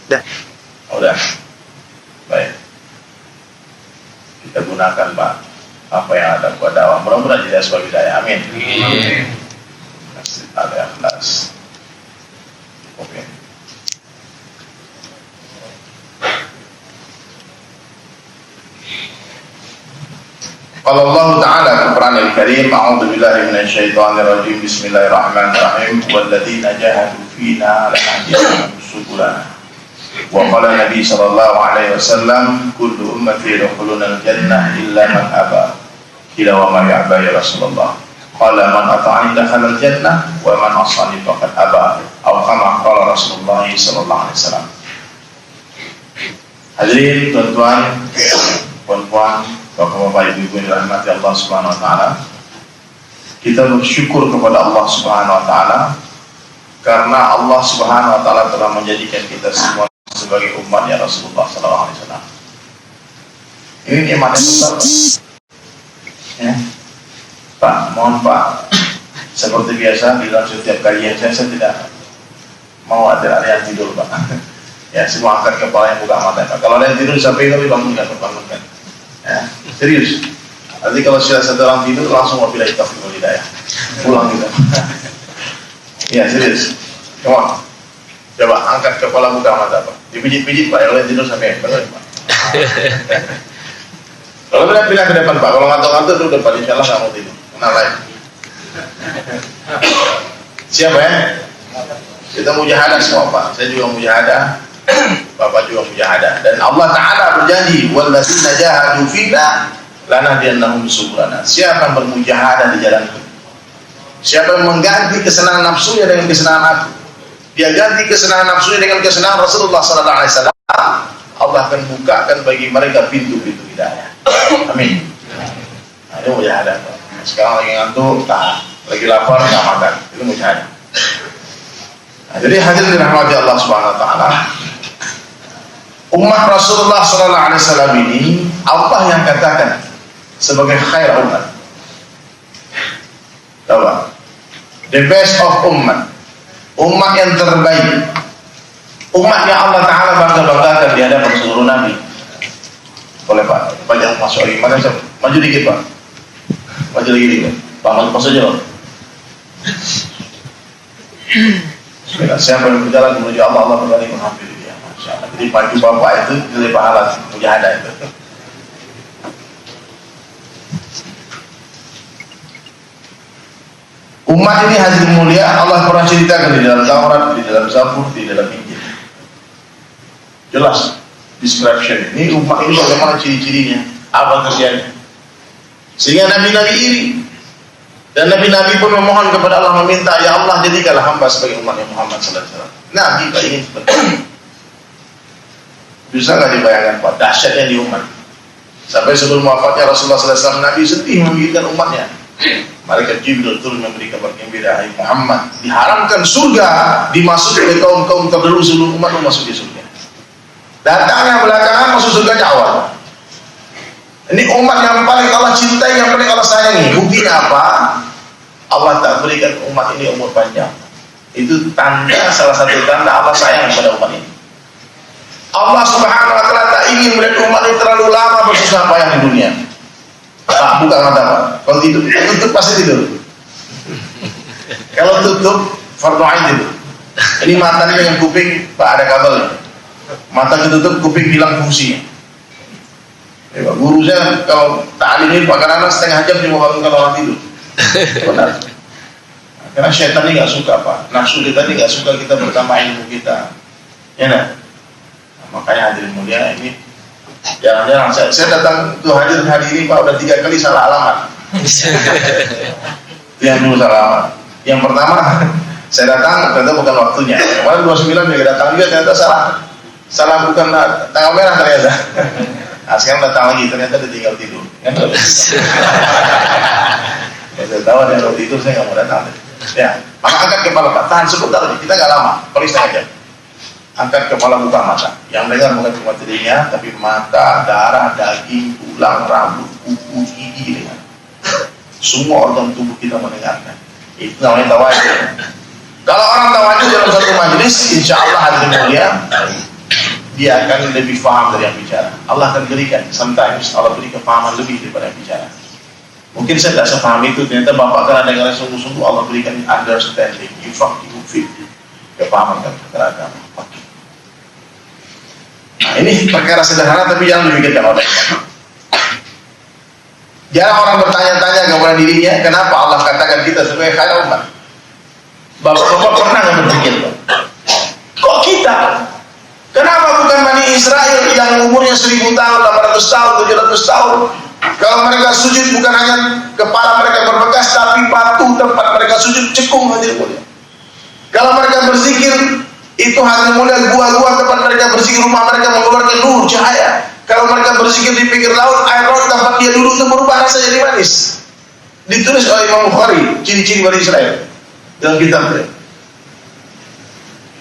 Udah. Udah. Baik. Kita gunakan Pak apa yang ada buat dakwah. Mudah-mudahan jadi asbab hidayah. Amin. Ada ikhlas. Oke. Qala Allah Ta'ala fil Qur'anil Karim, a'udzu billahi minasyaitonir rajim. Bismillahirrahmanirrahim. Walladzina jahadu fina lanahdiyannahum subulana. Wa qala Nabi sallallahu alaihi wasallam, kullu ummati yadkhuluna al-jannah illa man aba. Qila wa man ya'ba ya Rasulullah? Qala man ata'ani dakhala al-jannah wa man asani faqad aba. Atau kama qala Rasulullah sallallahu alaihi wasallam. Hadirin tuan-tuan, puan-puan, bapak-bapak, ibu-ibu yang dirahmati Allah Subhanahu wa taala. Kita bersyukur kepada Allah Subhanahu wa taala karena Allah Subhanahu wa taala telah menjadikan kita semua sebagai umatnya Rasulullah sallallahu alaihi wasallam. Ini nikmat yang besar, Pak. Ya. Pak, mohon Pak, seperti biasa di dalam setiap kajian saya tidak mau ada yang tidur, Pak. Ya, semua angkat kepala yang buka mata, Pak. Kalau ada yang tidur sampai kami bangunkan. Ya, serius. Nanti kalau sudah satu orang tidur langsung wabillahi taufiq wal hidayah. Pulang kita. Ya, serius. Come on. Coba angkat kepala buka mata, Pak. Dipijit-pijit, Pak. Kalau yang tidur sampai bangun, Pak. Kalau pindah ke depan, Pak. Kalau ngantuk-ngantuk itu depan, insyaallah nggak mau tidur. Kenal lagi. Siapa ya? Kita mujahadah semua, Pak. Saya juga mujahadah. Bapak juga mujahadah. Dan Allah Ta'ala berjanji, walladzina jahadu fina lanahdiyannahum subulana. Siapa yang bermujahadah di jalanku, siapa yang mengganti kesenangan nafsunya dengan kesenangan aku, dia ganti kesenangan nafsunya dengan kesenangan Rasulullah sallallahu alaihi wasallam, Allah akan bukakan bagi mereka pintu-pintu hidayah. Amin. Nah, itu mujahadah. Sekarang lagi ngantuk, lagi lapar, nggak makan. Itu mujahadah. Nah, jadi hadirin dirahmati Allah Subhanahu wa taala, umat Rasulullah sallallahu alaihi wasallam ini Allah yang katakan sebagai khair umat. Tahu? The best of umat. Umat yang terbaik. Umat yang Allah Ta'ala bangga-banggakan di hadapan seluruh Nabi. Boleh Pak, banyak masuk lagi. Mana siapa? Maju dikit Pak. Maju lagi dikit. Pak, maju pas aja Pak. Siapa yang berjalan menuju Allah, Allah berkali menghampiri dia. Masya Allah. Jadi maju Bapak itu dari pahala mujahadah itu. Umat ini hadirin mulia, Allah pernah ceritakan di dalam Taurat, di dalam Zabur, di dalam Injil. Jelas description. Ini umat ini bagaimana ciri-cirinya, apa kerjanya. Sehingga nabi-nabi iri. Dan nabi-nabi pun memohon kepada Allah, meminta, ya Allah jadikanlah hamba sebagai umatnya Muhammad sallallahu alaihi wasallam. Nabi Pak ingin seperti itu. Bisa nggak dibayangkan Pak dahsyatnya di umat. Sampai sebelum wafatnya Rasulullah sallallahu alaihi wasallam, Nabi sedih memikirkan umatnya. Malaikat Jibril turun memberi kabar gembira, hai Muhammad, diharamkan surga dimasuki oleh kaum-kaum terdahulu sebelum umat masuk di surga. Datangnya belakangan masuk surga awal. Ini umat yang paling Allah cintai, yang paling Allah sayangi. Buktinya apa? Allah tak berikan umat ini umur panjang. Itu tanda, salah satu tanda Allah sayang kepada umat ini. Allah Subhanahu wa taala tak ingin melihat umat ini terlalu lama bersusah payah di dunia. Pak, buka mata Pak. Kalau tidur, tutup pasti tidur. Kalau tutup, fardu ain tidur. Ini mata ini dengan kuping, Pak ada kabelnya. Mata ketutup, kuping hilang fungsinya. Ya, Pak, guru saya kalau ta'lim Pak karena setengah jam dia membangunkan orang tidur. Benar. Karena syaitan ini nggak suka Pak. Nafsu kita ini nggak suka kita bertambah ilmu kita. Ya nah. Makanya hadirin mulia ini. Jangan-jangan saya datang tuh hadir hari ini Pak udah 3 kali salah alamat. Yang dulu salah alamat. Yang pertama saya datang ternyata bukan waktunya. Kemarin 29 juga datang juga ternyata salah bukan tanggal merah ternyata. Nah sekarang datang lagi ternyata dia tinggal tidur. Kan? Ya, saya tahu dia kalau tidur saya nggak mau datang. Ya, maka angkat kepala Pak. Tahan sebentar aja. Kita nggak lama. Paling setengah jam. Angkat kepala buka mata. Yang dengar bukan cuma telinga, tapi mata, darah, daging, tulang, rambut, kuku, gigi dengar. Semua organ tubuh kita mendengarkan. Itu namanya tawadhu. Kalau orang tawadhu dalam satu majelis, insya Allah hadirin mulia, dia akan lebih paham dari yang bicara. Allah akan berikan, sometimes Allah beri kefahaman lebih daripada yang bicara. Mungkin saya tidak sepaham itu, ternyata Bapak karena dengar sungguh-sungguh Allah berikan understanding, yufaqihu fid din, kepahaman kan perkara agama. Nah, ini perkara sederhana tapi jangan dipikirkan oleh Allah. Jarang orang bertanya-tanya kepada dirinya, kenapa Allah katakan kita sebagai khairul ummah? Bapak-bapak pernah nggak berpikir, kok kita? Kenapa bukan Bani Israel yang umurnya 1000 tahun, 800 tahun, 700 tahun? Kalau mereka sujud bukan hanya kepala mereka berbekas, tapi batu tempat mereka sujud cekung hadirin mulia. Kalau mereka berzikir, itu hadirin mulia gua-gua tempat mereka berzikir, rumah mereka mengeluarkan nur cahaya. Kalau mereka berzikir di pinggir laut, air laut tempat dia duduk itu berubah rasa jadi manis. Ditulis oleh Imam Bukhari, ciri-ciri Bani Israel dalam kitabnya.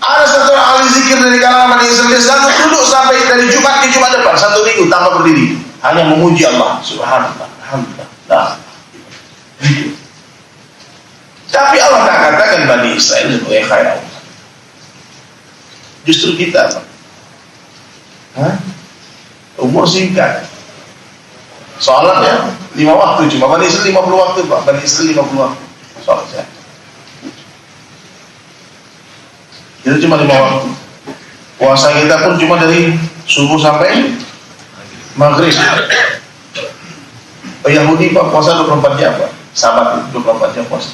Ada satu orang ahli zikir dari kalangan Bani Israel, dia duduk sampai dari Jumat ke Jumat depan, 1 minggu tanpa berdiri, hanya memuji Allah subhanallah, alhamdulillah. Tapi Allah tak katakan Bani Israel sebagai khairul ummah. Justru kita, umur singkat, sholat ya 5 waktu, cuma Bani Israel 50 waktu Pak, Bani Israel 50 waktu sholat ya. Itu cuma 5 waktu. Puasa kita pun cuma dari subuh sampai maghrib. Yahudi Pak puasa 24 jam Pak, Sabat 24 jam puasa.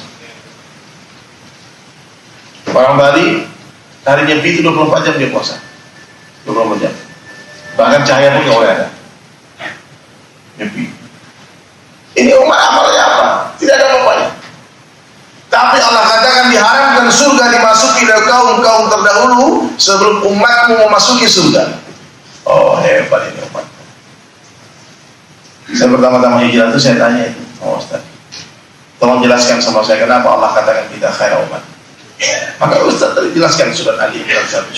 Orang Bali hari Nyepi itu 24 jam dia puasa, 24 jam. Bahkan cahaya pun nggak boleh ada. Nyepi. Ini umat amalnya apa? Tidak ada apa-apanya. Tapi Allah katakan diharamkan surga dimasuki oleh kaum-kaum terdahulu sebelum umatmu memasuki surga. Oh hebat ini umat. Saya pertama-tama hijrah itu saya tanya itu, Ustaz, tolong jelaskan sama saya kenapa Allah katakan kita khairul umat. Maka Ustaz tadi jelaskan surat Ali Imran 1.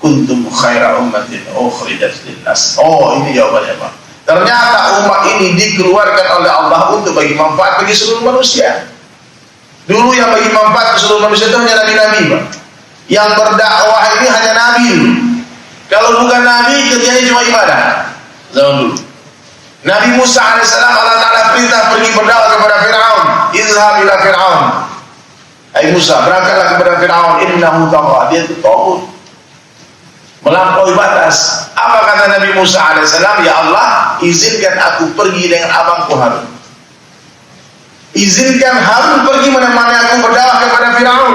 Kuntum khaira ummatin ukhrijat linnas. Oh ini jawabannya Pak. Ternyata umat ini dikeluarkan oleh Allah untuk bagi manfaat bagi seluruh manusia. Dulu yang bagi manfaat ke seluruh manusia itu hanya nabi-nabi Pak. Yang berdakwah ini hanya nabi. Kalau bukan nabi kerjanya cuma ibadah. Zaman dulu Nabi Musa AS Allah Ta'ala perintah pergi berdakwah kepada Fir'aun. Izhab ila Fir'aun. Hai Musa, berangkatlah kepada Fir'aun. Innahu tagha, dia itu tagut, melampaui batas. Apa kata Nabi Musa AS? Ya Allah, izinkan aku pergi dengan abangku Harun. Izinkan Harun pergi menemani aku berdakwah kepada Fir'aun.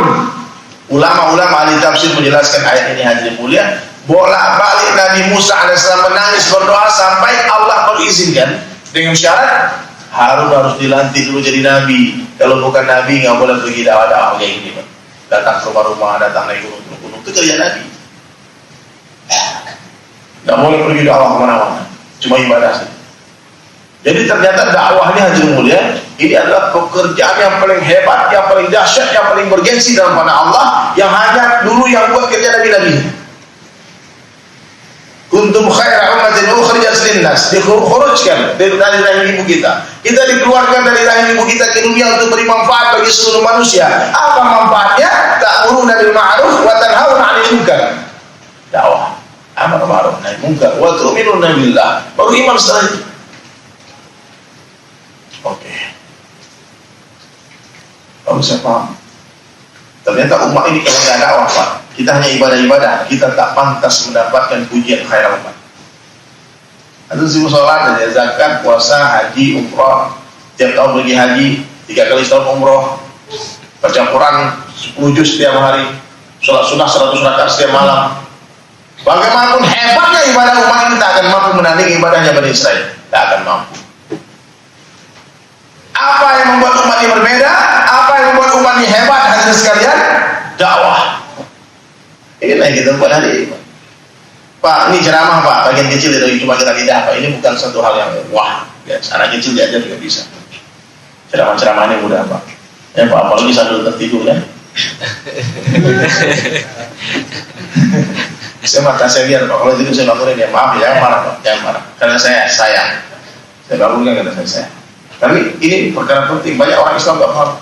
Ulama-ulama ahli tafsir menjelaskan ayat ini hadirin mulia, bolak-balik Nabi Musa AS menangis berdoa sampai Allah mengizinkan dengan syarat Harun harus dilantik dulu jadi nabi. Kalau bukan nabi nggak boleh pergi dakwah kayak gini Pak. Datang ke rumah-rumah, datang naik gunung-gunung, itu kerja nabi. Nggak boleh pergi dakwah kemana-mana, cuma ibadah saja. Jadi ternyata dakwah ini hadirin mulia, ini adalah pekerjaan yang paling hebat, yang paling dahsyat, yang paling bergengsi dalam pandangan Allah, yang hanya dulu yang buat kerja nabi-nabi. Kuntum khaira ummatin ukhrijat linnas, dikhurujkan dari rahim ibu kita. Kita dikeluarkan dari rahim ibu kita ke dunia untuk beri manfaat bagi seluruh manusia. Apa manfaatnya? Ta'muruna bil ma'ruf wa tanhauna 'anil munkar. Dakwah, amar ma'ruf nahi munkar, wa tu'minuna billah. Baru iman setelah itu. Oke. Kalau saya paham. Ternyata umat ini kalau nggak dakwah Pak, kita hanya ibadah-ibadah, kita tak pantas mendapatkan pujian khairul umat. Ada sibuk sholat, ada zakat, puasa, haji, umrah, tiap tahun pergi haji, 3 kali setahun umrah, baca Quran 10 juz setiap hari, sholat sunnah 100 rakaat setiap malam. Bagaimanapun hebatnya ibadah umat ini tak akan mampu menandingi ibadahnya Bani Israel, tak akan mampu. Apa yang membuat umat ini berbeda? Apa yang membuat umat ini hebat hadirin sekalian? Dakwah. Ini yang kita buat hari ini Pak. Ini ceramah Pak, bagian kecil dari cuma kita lidah Pak. Ini bukan satu hal yang wah ya, anak kecil diajar juga bisa. Ceramah-ceramah ini mudah Pak. Ya Pak, apalagi sambil tertidur kan. Saya mata saya lihat Pak, kalau tidur saya bangunin ya, maaf ya, marah Pak, jangan marah. Karena saya sayang. Saya bangunkan karena saya sayang. Tapi ini perkara penting, banyak orang Islam nggak paham.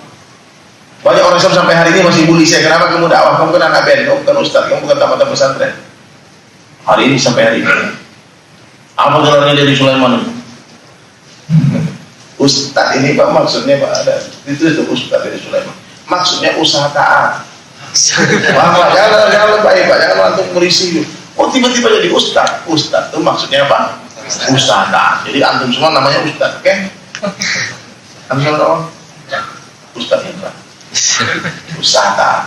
Banyak orang Sam sampai hari ini masih bully saya. Kenapa kamu dakwah? Kamu kan anak band, kamu bukan ustaz, kamu bukan tamat pesantren. Hari ini sampai hari ini. Apa gelarnya dari Sulaiman? Ustaz ini Pak, maksudnya Pak ada itu ustaz dari Sulaiman. Maksudnya usaha taat. Pak, jangan baik Pak, jangan langsung merisi. Oh tiba-tiba jadi ustaz. Ustaz itu maksudnya apa? Usaha taat. Jadi antum semua namanya ustaz, oke? Antum semua ustaz itu Pak. Usaha taat.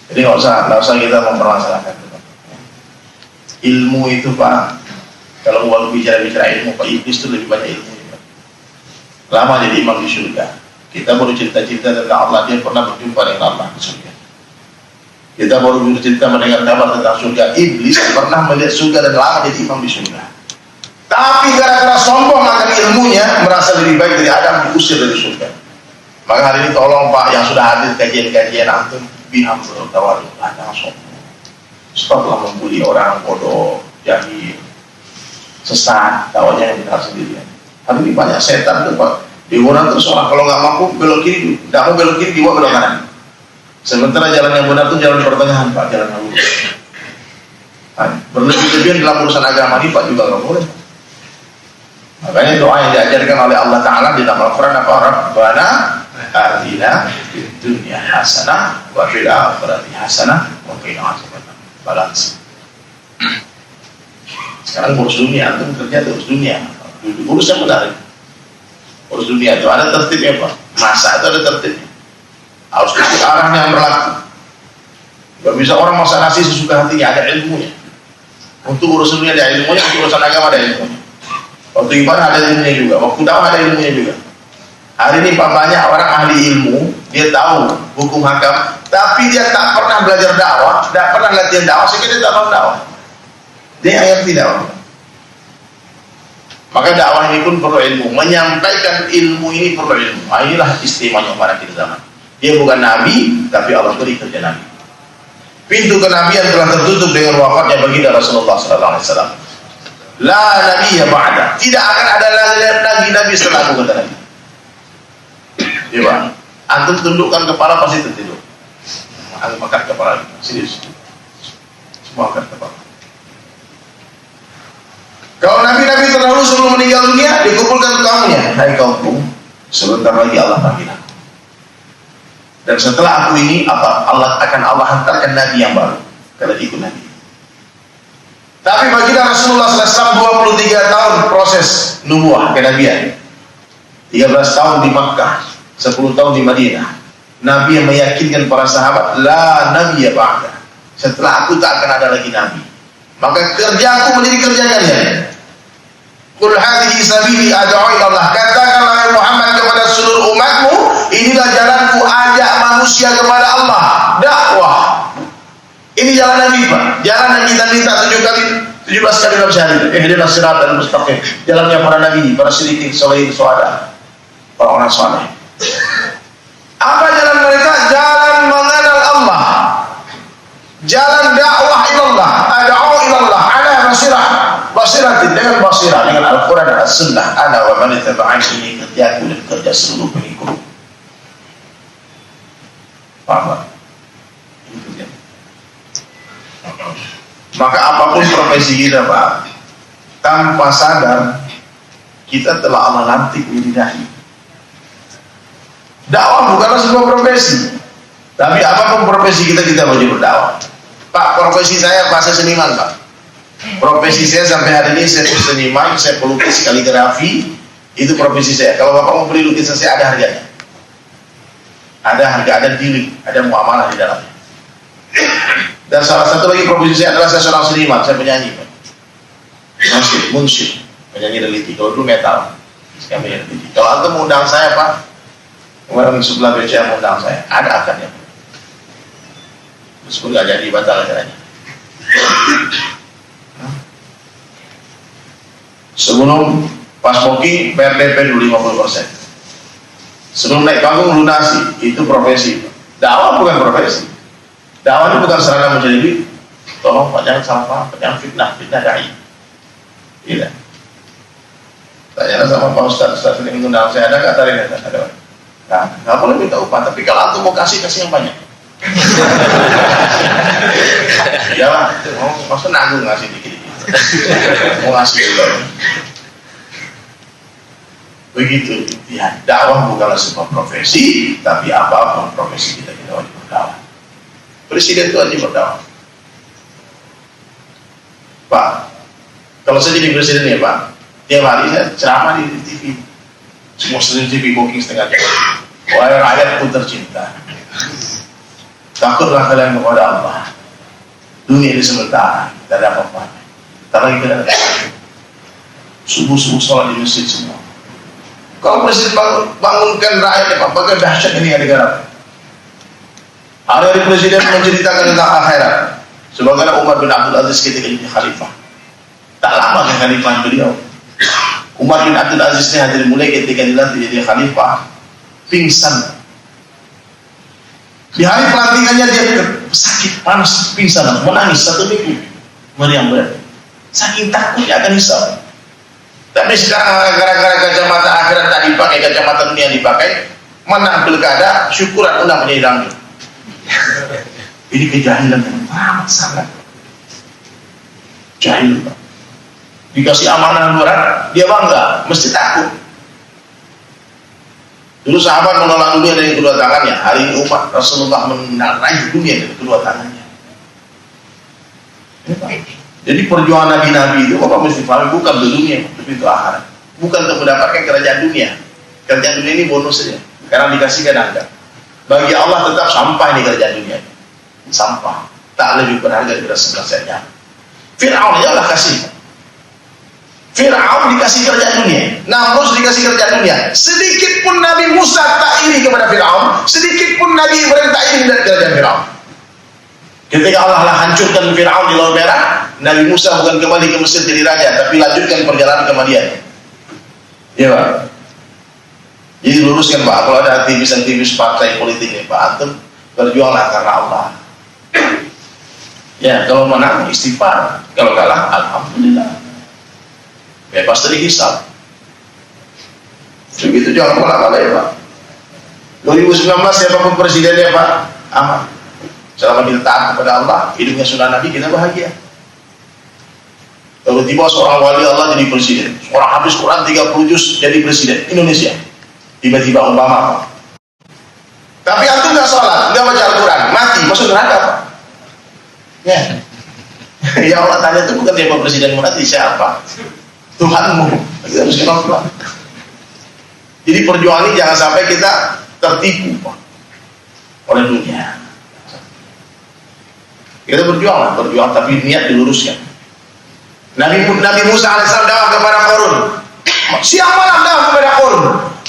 Jadi nggak usah kita mempermasalahkan itu. Ilmu itu Pak, kalau mau bicara ilmu Pak, iblis itu lebih banyak ilmu Pak. Lama jadi imam di surga. Kita baru cerita-cerita tentang Allah, dia pernah berjumpa dengan Allah di surga. Kita baru cerita mendengar kabar tentang surga. Iblis pernah melihat surga dan lama jadi imam di surga. Tapi gara-gara sombong akan ilmunya, merasa lebih baik dari Adam, diusir dari surga. Maka hari ini tolong Pak yang sudah hadir kajian-kajian antum, biham bertawadhu, jangan sombong. Stoplah membuli orang bodoh, jahil, sesat, tahunya yang benar sendirian. Hari ini banyak setan tuh Pak. Di orang terus orang kalau nggak mampu belok kiri, nggak mau belok kiri, dibawa belok kanan. Sementara jalan yang benar itu jalan pertengahan Pak, jalan yang lurus. Berlebih-lebihan dalam urusan agama ini Pak juga nggak boleh. Makanya doa yang diajarkan oleh Allah Ta'ala di dalam Al-Quran apa? Rabbana atina fid dunya hasanah wa fil akhirati hasanah wa qina adzabannar. Balance. Sekarang urus dunia, antum kerja terus dunia. Urus yang menarik. Urus dunia itu ada tertibnya Pak. Masa itu ada tertibnya. Harus ikut arahnya yang berlaku. Gak bisa orang masak nasi sesuka hatinya, ada ilmunya. Untuk urus dunia ada ilmunya, untuk urusan agama ada ilmunya. Waktu ibadah ada ilmunya juga, waktu dakwah ada ilmunya juga. Hari ini Pak, banyak orang ahli ilmu, dia tahu hukum hakam, tapi dia tak pernah belajar dakwah, tak pernah latihan dakwah, sehingga dia tak tahu dakwah. Dia ayat tidak. Maka dakwah ini pun perlu ilmu, menyampaikan ilmu ini perlu ilmu. Inilah istimewanya pada kita zaman. Dia bukan nabi, tapi Allah beri kerja nabi. Pintu kenabian telah tertutup dengan wafatnya baginda Rasulullah SAW. La nabiyya ba'da. Tidak akan ada lagi nabi setelah aku, kata Nabi. Coba, antum tundukkan kepala pasti tertidur. Angkat kepala, serius. Semua angkat kepala. Kalau nabi-nabi terdahulu sebelum meninggal dunia dikumpulkan kaumnya, hai kaumku, sebentar lagi Allah panggil aku. Dan setelah aku ini Allah hantarkan nabi yang baru. Kalau ikut nabi. Tapi baginda Rasulullah SAW 23 tahun proses nubuah kenabian. 13 tahun di Makkah, 10 tahun di Madinah. Nabi yang meyakinkan para sahabat, la nabiyya ba'da. Setelah aku tak akan ada lagi nabi. Maka kerjaku menjadi kerja kalian. Qul hadhihi sabili ad'u ila Allah. Katakanlah Muhammad kepada seluruh umatmu, inilah jalanku ajak manusia kepada Allah. Dakwah. Ini jalan Nabi Pak. Jalan yang kita minta 17 kali dalam sehari. Ihdinas siratal mustaqim. Jalannya para nabi, para siddiqin, sholihin, syuhada, para orang saleh. Apa jalan mereka? Jalan mengenal Allah. Jalan dakwah ilallah, ad'u ilallah ala basiratin, dengan basirah, dengan Al-Quran dan As-Sunnah. Ana wa man ittaba'ani, ini kerjaku dan kerja seluruh pengikutku. Paham? Ini kerja. Maka apapun profesi kita Pak, tanpa sadar kita telah Allah lantik menjadi dai. Dakwah bukanlah sebuah profesi, tapi apapun profesi kita wajib berdakwah. Pak, profesi saya bahasa seniman Pak. Profesi saya sampai hari ini saya seniman, saya pelukis kaligrafi, itu profesi saya. Kalau Bapak mau beli lukisan saya ada harganya, ada harga, ada dealing, ada muamalah di dalamnya. Dan salah satu lagi profesi saya adalah saya seorang seniman, saya penyanyi Pak. Munsyid, penyanyi religi. Kalau dulu metal, sekarang penyanyi religi. Kalau antum mengundang saya Pak, kemarin sebelah BCA mengundang saya, ada akarnya. Meskipun nggak jadi, batal acaranya. Sebelum pas booking bayar DP dulu 50%. Sebelum naik panggung lunasi, itu profesi. Dakwah bukan profesi. Dakwah itu bukan sarana mencari duit. Tolong Pak, jangan salah paham, jangan fitnah dai. Tidak. Tanya sama Pak Ustaz ini mengundang saya, ada nggak tadi? Ada. Nah, nggak boleh minta upah, tapi kalau antum mau kasih yang banyak. Ya lah, masa nanggung ngasih dikit-dikit. Mau ngasih juga. Begitu ya, dakwah bukanlah sebuah profesi, tapi apapun profesi kita wajib berdakwah. Presiden itu wajib berdakwah. Pak, kalau saya jadi presiden ya Pak, tiap hari saya ceramah di TV. Semua stasiun TV booking setengah jam. Wahai rakyatku tercinta, takutlah kalian kepada Allah. Dunia ini sementara, tidak ada apa-apa. Tak lagi kita subuh-subuh sholat di masjid semua. Kalau presiden bangunkan rakyatnya Pak, bagaimana dahsyat ini negara. Hari-hari presiden menceritakan tentang akhirat. Sebagaimana Umar bin Abdul Aziz ketika jadi khalifah. Tak lama ke khalifah beliau. Umar bin Abdul Aziz ini hadir mulai ketika dilantik jadi khalifah, pingsan. Di hari pelantikannya dia sakit, panas, pingsan, menangis 1 minggu. Meriam berat. Saking takutnya akan hisab. Tapi sekarang gara-gara kacamata akhirat tak dipakai, kacamata dunia dipakai, menang pilkada, syukuran undang menjadi dangdut. Ini kejahilan yang amat sangat jahil Pak. Dikasih amanah berat, dia bangga, mesti takut. Dulu sahabat menolak dunia dengan kedua tangannya, hari ini umat Rasulullah menarik dunia dengan kedua tangannya. Jadi perjuangan nabi-nabi itu Bapak mesti paham, bukan untuk dunia, tapi itu akhirat. Bukan untuk mendapatkan kerajaan dunia. Kerajaan dunia ini bonus saja, karena dikasih kadang-kadang. Bagi Allah tetap sampah ini kerajaan dunia. Sampah, tak lebih berharga daripada sebelah. Fir'aun aja Allah kasih. Fir'aun dikasih kerjaan dunia, Namrud dikasih kerjaan dunia. Sedikit pun Nabi Musa tak iri kepada Fir'aun, sedikit pun Nabi Ibrahim tak iri dari kerajaan Fir'aun. Ketika Allah hancurkan Fir'aun di Laut Merah, Nabi Musa bukan kembali ke Mesir jadi raja, tapi lanjutkan perjalanan ke Madian. Iya Pak. Jadi luruskan Pak, kalau ada aktivis-aktivis partai politik ini Pak, antum berjuanglah karena Allah. Ya, kalau menang istighfar, kalau kalah alhamdulillah. Bebas dari hisab. Begitu jangan kemana-mana ya Pak. 2019 siapapun presidennya Pak, aman. Selama kita taat kepada Allah, hidupnya sunnah Nabi, kita bahagia. Tiba-tiba seorang wali Allah jadi presiden, seorang habis Quran 30 juz jadi presiden Indonesia. Tiba-tiba Obama Pak. Tapi antum nggak sholat, nggak baca Al-Quran, mati, masuk neraka Pak. Ya. Ya Allah tanya itu bukan siapa presiden nanti, siapa? Tuhanmu. Kita harus kenal Tuhan. Jadi perjuangan ini jangan sampai kita tertipu Pak, oleh dunia. Kita berjuang tapi niat diluruskan. Nabi Musa alaihissalam dakwah kepada Qarun. Siang malam dakwah kepada Qarun.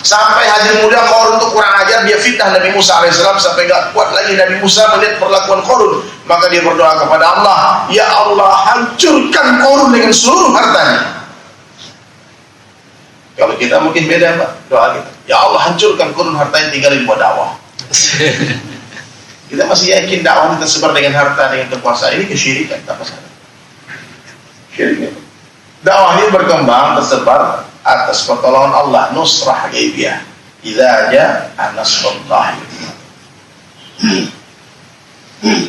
Sampai hadir muda Qarun itu kurang ajar, dia fitnah Nabi Musa alaihissalam sampai gak kuat lagi Nabi Musa melihat perlakuan Qarun. Maka dia berdoa kepada Allah, ya Allah hancurkan Qarun dengan seluruh hartanya. Kalau kita mungkin beda Pak, doa kita. Ya Allah hancurkan Qarun hartanya, tinggalin buat dakwah. Kita masih yakin dakwah ini tersebar dengan harta, dengan kekuasaan, ini kesyirikan, tak masalah. Syirik. Dakwah ini berkembang, tersebar atas pertolongan Allah, nusrah gaibiyah. Idza jaa nasrullah.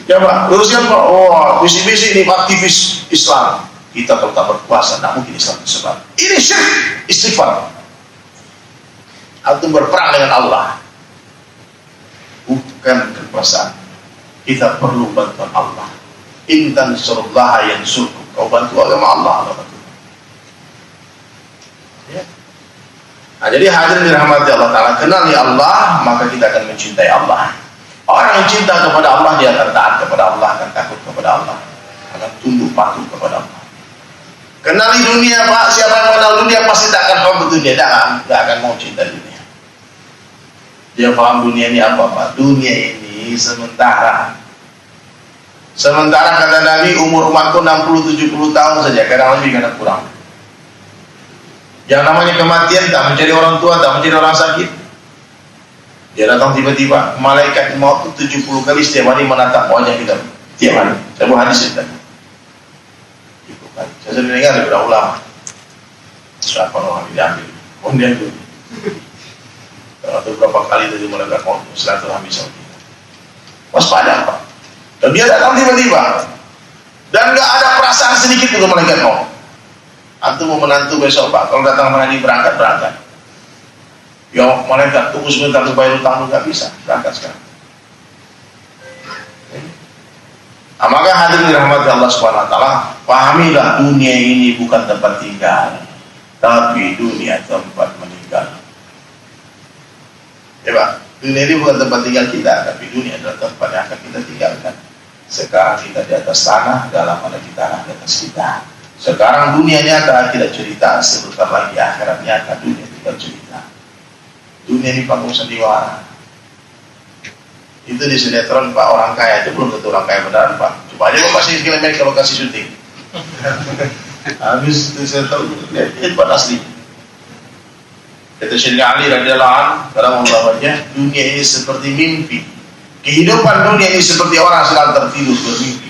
Ya Pak, luruskan Pak. Oh, bisi-bisi ini aktivis Islam. Kita kalau tak berpuasa, tak mungkin Islam tersebar. Ini syirik, istighfar. Antum berperang dengan Allah. Bukan kekuasaan. Kita perlu bantuan Allah. Intan surullah yang surku. Kau bantu agama Allah, Allah bantu. Ya. Nah, jadi hadirin dirahmati Allah Ta'ala, kenali Allah, maka kita akan mencintai Allah. Orang yang cinta kepada Allah, dia akan taat kepada Allah, akan takut kepada Allah, akan tunduk patuh kepada Allah. Kenali dunia Pak, siapa yang mengenal dunia pasti tak akan paham dunia, tidak akan mau cinta dunia. Dia paham dunia ini apa Pak? Dunia ini sementara. Sementara kata Nabi, umur umatku 60-70 tahun saja, kadang lebih, kadang kurang. Yang namanya kematian tak menjadi orang tua, tak menjadi orang sakit. Dia datang tiba-tiba, malaikat maut 70 kali setiap hari menatap wajah kita. Tiap hari. Saya buat hadis itu. Saya sudah dengar daripada ulama. Siapa orang diambil? Kemudian dulu. atau berapa kali dari malaikat maut silaturahmi sama kita. Waspada Pak. Dan dia datang tiba-tiba dan nggak ada perasaan sedikit untuk malaikat maut. Antum mau menantu besok Pak, kalau datang hari berangkat. Ya malaikat tunggu sebentar untuk bayar utang, nggak bisa, berangkat sekarang. Nah, maka hadirin dirahmati Allah Subhanahu wa taala, pahamilah dunia ini bukan tempat tinggal, tapi dunia tempat meninggal. Ya Pak, dunia ini bukan tempat tinggal kita, tapi dunia adalah tempat yang akan kita tinggalkan. Sekarang kita di atas tanah, dalam mana kita di atas kita. Sekarang dunia nyata tidak cerita, sebentar lagi akhirat nyata, dunia tidak cerita. Dunia ini panggung sandiwara. Itu di sinetron Pak, orang kaya itu belum tentu orang kaya beneran Pak. Coba aja Bapak sih film kalau kasih syuting. Habis itu sinetron itu Pak asli. Kata Syekh Ali radhiyallahu anhu dalam membawanya, dunia ini seperti mimpi. Kehidupan dunia ini seperti orang sedang tertidur bermimpi.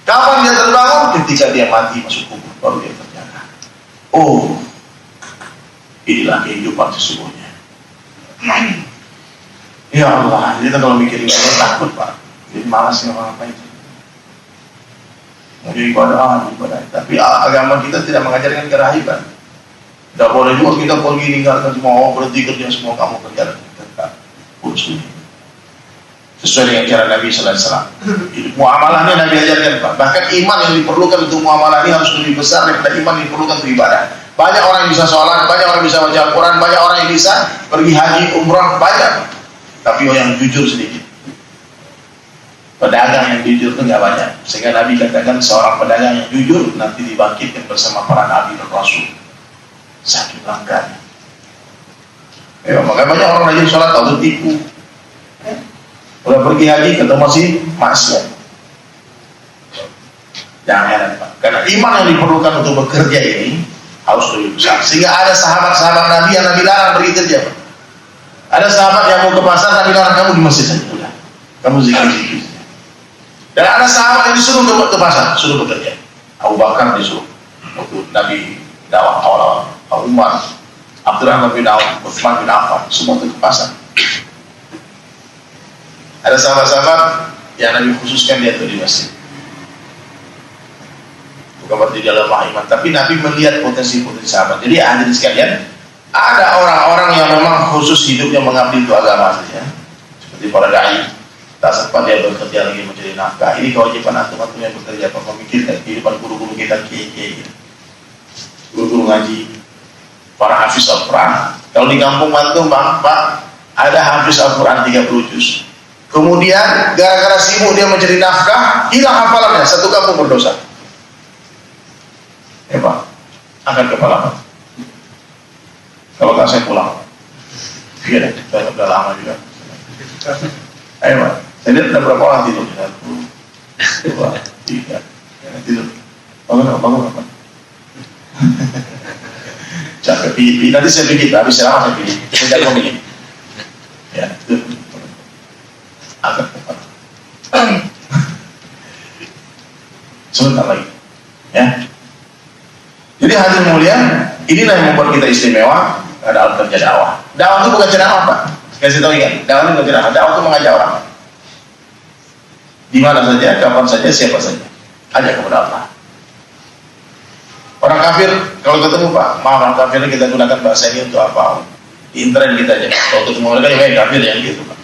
Kapan dia terbangun? Ketika dia mati masuk kubur, baru dia ternyata. Oh, inilah kehidupan sesungguhnya. Ya Allah, kita kalau mikirin itu takut Pak. Jadi malas ngapa-ngapain. Mau ibadah. Tapi agama kita tidak mengajarkan kerahiban. Tidak boleh juga kita pergi tinggalkan semua, berhenti kerja semua, kamu kerja. Urus ini. Sesuai dengan cara Nabi Sallallahu Alaihi Wasallam. Muamalahnya Nabi ajarkan Pak. Bahkan iman yang diperlukan untuk muamalah ini harus lebih besar daripada iman yang diperlukan untuk ibadah. Banyak orang yang bisa sholat, banyak orang yang bisa baca Al-Quran, banyak orang yang bisa pergi haji, umrah, banyak. Tapi yang jujur sedikit. Pedagang yang jujur itu nggak banyak. Sehingga Nabi katakan seorang pedagang yang jujur nanti dibangkitkan bersama para Nabi dan Rasul. Saking langkahnya. Ya, makanya banyak orang rajin sholat atau tipu. Udah pergi haji ketemu masih maksiat. Jangan heran Pak. Karena iman yang diperlukan untuk bekerja ini harus lebih besar. Sehingga ada sahabat-sahabat Nabi yang Nabi larang pergi kerja Pak. Ada sahabat yang mau ke pasar, Nabi larang kamu di masjid saja. Udah, kamu zikir. Dan ada sahabat yang disuruh ke pasar, suruh bekerja. Abu Bakar disuruh. Waktu Nabi dakwah awal-awal, Umar, Abdurrahman bin Auf, Utsman bin Affan, semua ke pasar. Ada sahabat-sahabat yang Nabi khususkan dia itu di masjid. Bukan berarti dia lemah iman, tapi Nabi melihat potensi-potensi sahabat. Jadi hadirin sekalian, ada orang-orang yang memang khusus hidupnya mengabdi untuk agama saja, seperti para dai. Tak sempat dia bekerja lagi mencari nafkah. Ini kewajiban antum-antum yang bekerja, Pak, memikirkan kehidupan guru-guru kita, kiai-kiai, guru-guru ngaji, para hafiz Al-Quran. Kalau di kampung antum Pak, ada hafiz Al-Quran 30 juz. Kemudian gara-gara sibuk dia mencari nafkah, hilang hafalannya, satu kampung berdosa. Ya Pak, angkat kepala Pak. Kalau tak saya pulang. Iya deh, saya udah lama juga. Ayo Pak, saya lihat ada berapa orang tidur. 1, 2, 3, tidur. Bangun Pak. Capek pilih. Nanti saya pilih, habis saya lama saya pilih. Saya jangan memilih. Ya, tidur. Angkat kepala. Sebentar lagi. Ya. Jadi hadirin mulia, inilah yang membuat kita istimewa dalam kerja dakwah. Dakwah itu bukan ceramah Pak. Kasih tahu ingat, dakwah itu bukan ceramah. Dakwah itu mengajak orang. Di mana saja, kapan saja, siapa saja. Ajak kepada Allah. Orang kafir kalau ketemu Pak, maaf orang kafir kita gunakan bahasa ini untuk apa? Di internet kita aja. Kalau ketemu mereka ya kafir yang gitu Pak.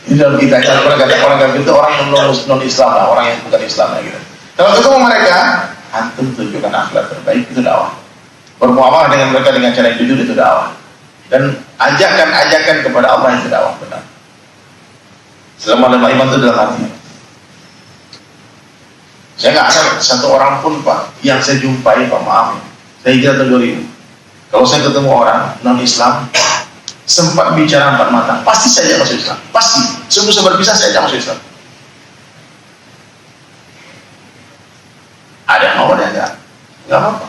Ini dalam kita cara kata orang kafir itu orang yang non Islam lah, orang yang bukan Islam lah gitu. Kalau ketemu mereka, antum tunjukkan akhlak terbaik, itu dakwah. Bermuamalah dengan mereka dengan cara yang jujur, itu dakwah. Dan ajakan kepada Allah, itu dakwah benar. Selama lemah iman itu dalam hati. Saya nggak ada satu orang pun Pak yang saya jumpai Pak, maaf, saya hijrah tahun 2000. Kalau saya ketemu orang non Islam sempat bicara 4 mata, pasti saya masuk Islam, pasti. Sebelum saya berpisah saya masuk Islam. Ada yang mau, ada yang nggak apa-apa.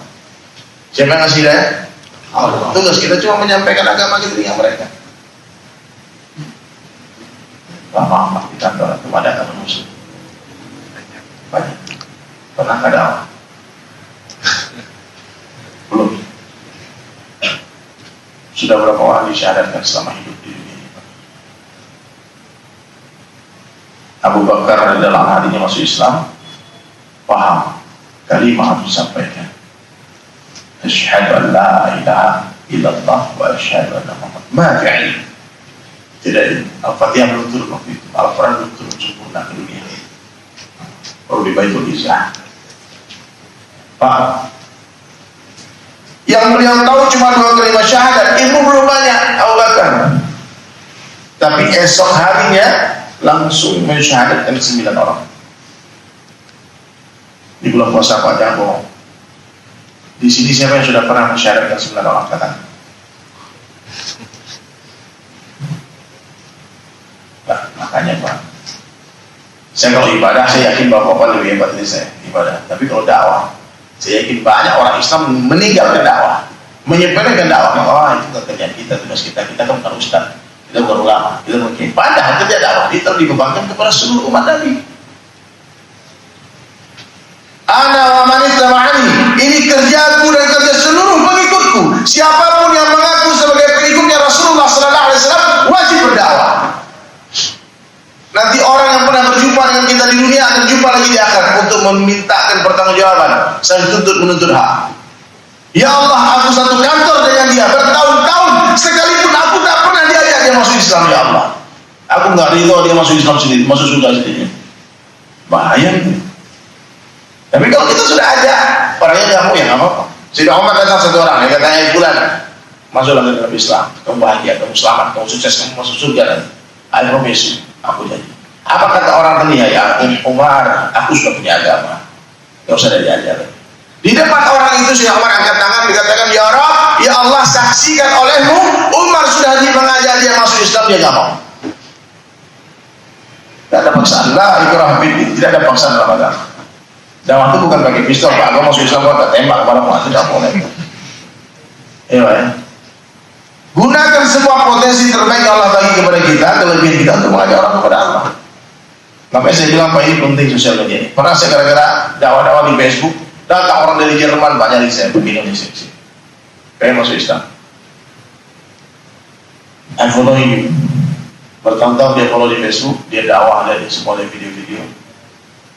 Siapa yang ngasih hidayah? Allah. Tugas kita cuma menyampaikan agama kita dengan mereka. Lama-lama di kantor itu ada agama musuh. Banyak. Pernah nggak dakwah? Belum. Sudah berapa orang disyahadatkan selama hidup di dunia ini. Abu Bakar dalam hatinya masuk Islam, paham kalimat harus disampaikan. Asyhadu an la ilaha illallah wa asyhadu anna Muhammad. Ma fi'il. Tidak, Al-Fatihah belum turun waktu itu, Al-Quran belum turun sempurna ke dunia ini. Baru di Baitul Izzah. Paham? Yang beliau tahu cuma 2 kalimat syahadat, ilmu belum banyak, Abu Bakar. Tapi esok harinya langsung mensyahadatkan 9 orang. Di bulan puasa Pak Jabo. Di sini siapa yang sudah pernah mensyahadatkan 9 orang? Katakan. Nah, makanya Pak, saya kalau ibadah, saya yakin bahwa Bapak lebih hebat dari saya ibadah. Tapi kalau dakwah, saya yakin banyak orang Islam meninggalkan dakwah, menyepelekan dakwah. Wah, itu kerjaan kita, tugas kita. Kita kan bukan ustaz, kita bukan ulama, kita bukan kiai. Padahal kerja dakwah itu dibebankan kepada seluruh umat Nabi. Ana wa man ittaba'ani, ini kerjaku dan kerja seluruh pengikutku. Siapapun yang mengaku sebagai pengikutnya Rasulullah sallallahu alaihi wasallam wajib berdakwah. Nanti orang yang pernah berjumpa dengan kita di dunia akan jumpa lagi di akhirat untuk memintakan pertanggungjawaban. Saya menuntut hak. Ya Allah, aku satu kantor dengan dia bertahun-tahun, sekalipun aku tak pernah diajak dia masuk Islam. Ya Allah, aku nggak ridho dia masuk Islam sendiri, masuk surga sendiri. Bahaya itu. Tapi kalau kita sudah ada orangnya nggak mau, ya nggak apa-apa. Sayyidina Umar datang satu orang, dia katanya, bulan masuklah ke dalam Islam, kamu bahagia, kamu selamat, kamu sukses, kamu masuk surga. I promise you, aku janji. Apa kata orang tadi? Ya Umar, aku sudah punya agama, nggak usah diajar. Di depan orang itu Sayyidina Umar angkat tangan, dikatakan, ya Rabb, ya Allah, saksikan olehmu Umar sudah mengajak dia masuk Islam, dia nggak mau. Tidak ada paksaan, la ikrah fiddin, tidak ada paksaan dalam agama. Dakwah itu bukan pakai pistol, Pak, aku masuk Islam, aku tembak kepada Muhammad, tidak boleh. Ya. Gunakan semua potensi terbaik Allah bagi kepada kita, kelebihan kita untuk mengajak orang kepada Allah. Makanya saya bilang, Pak, ini penting sosial media ini. Pernah saya gara-gara dakwah-dakwah di Facebook, datang orang dari Jerman banyak dari saya begini Indonesia. Pengen masuk Islam. I follow you. Bertahun-tahun dia follow di Facebook, dia dakwah dari semua dari video-video.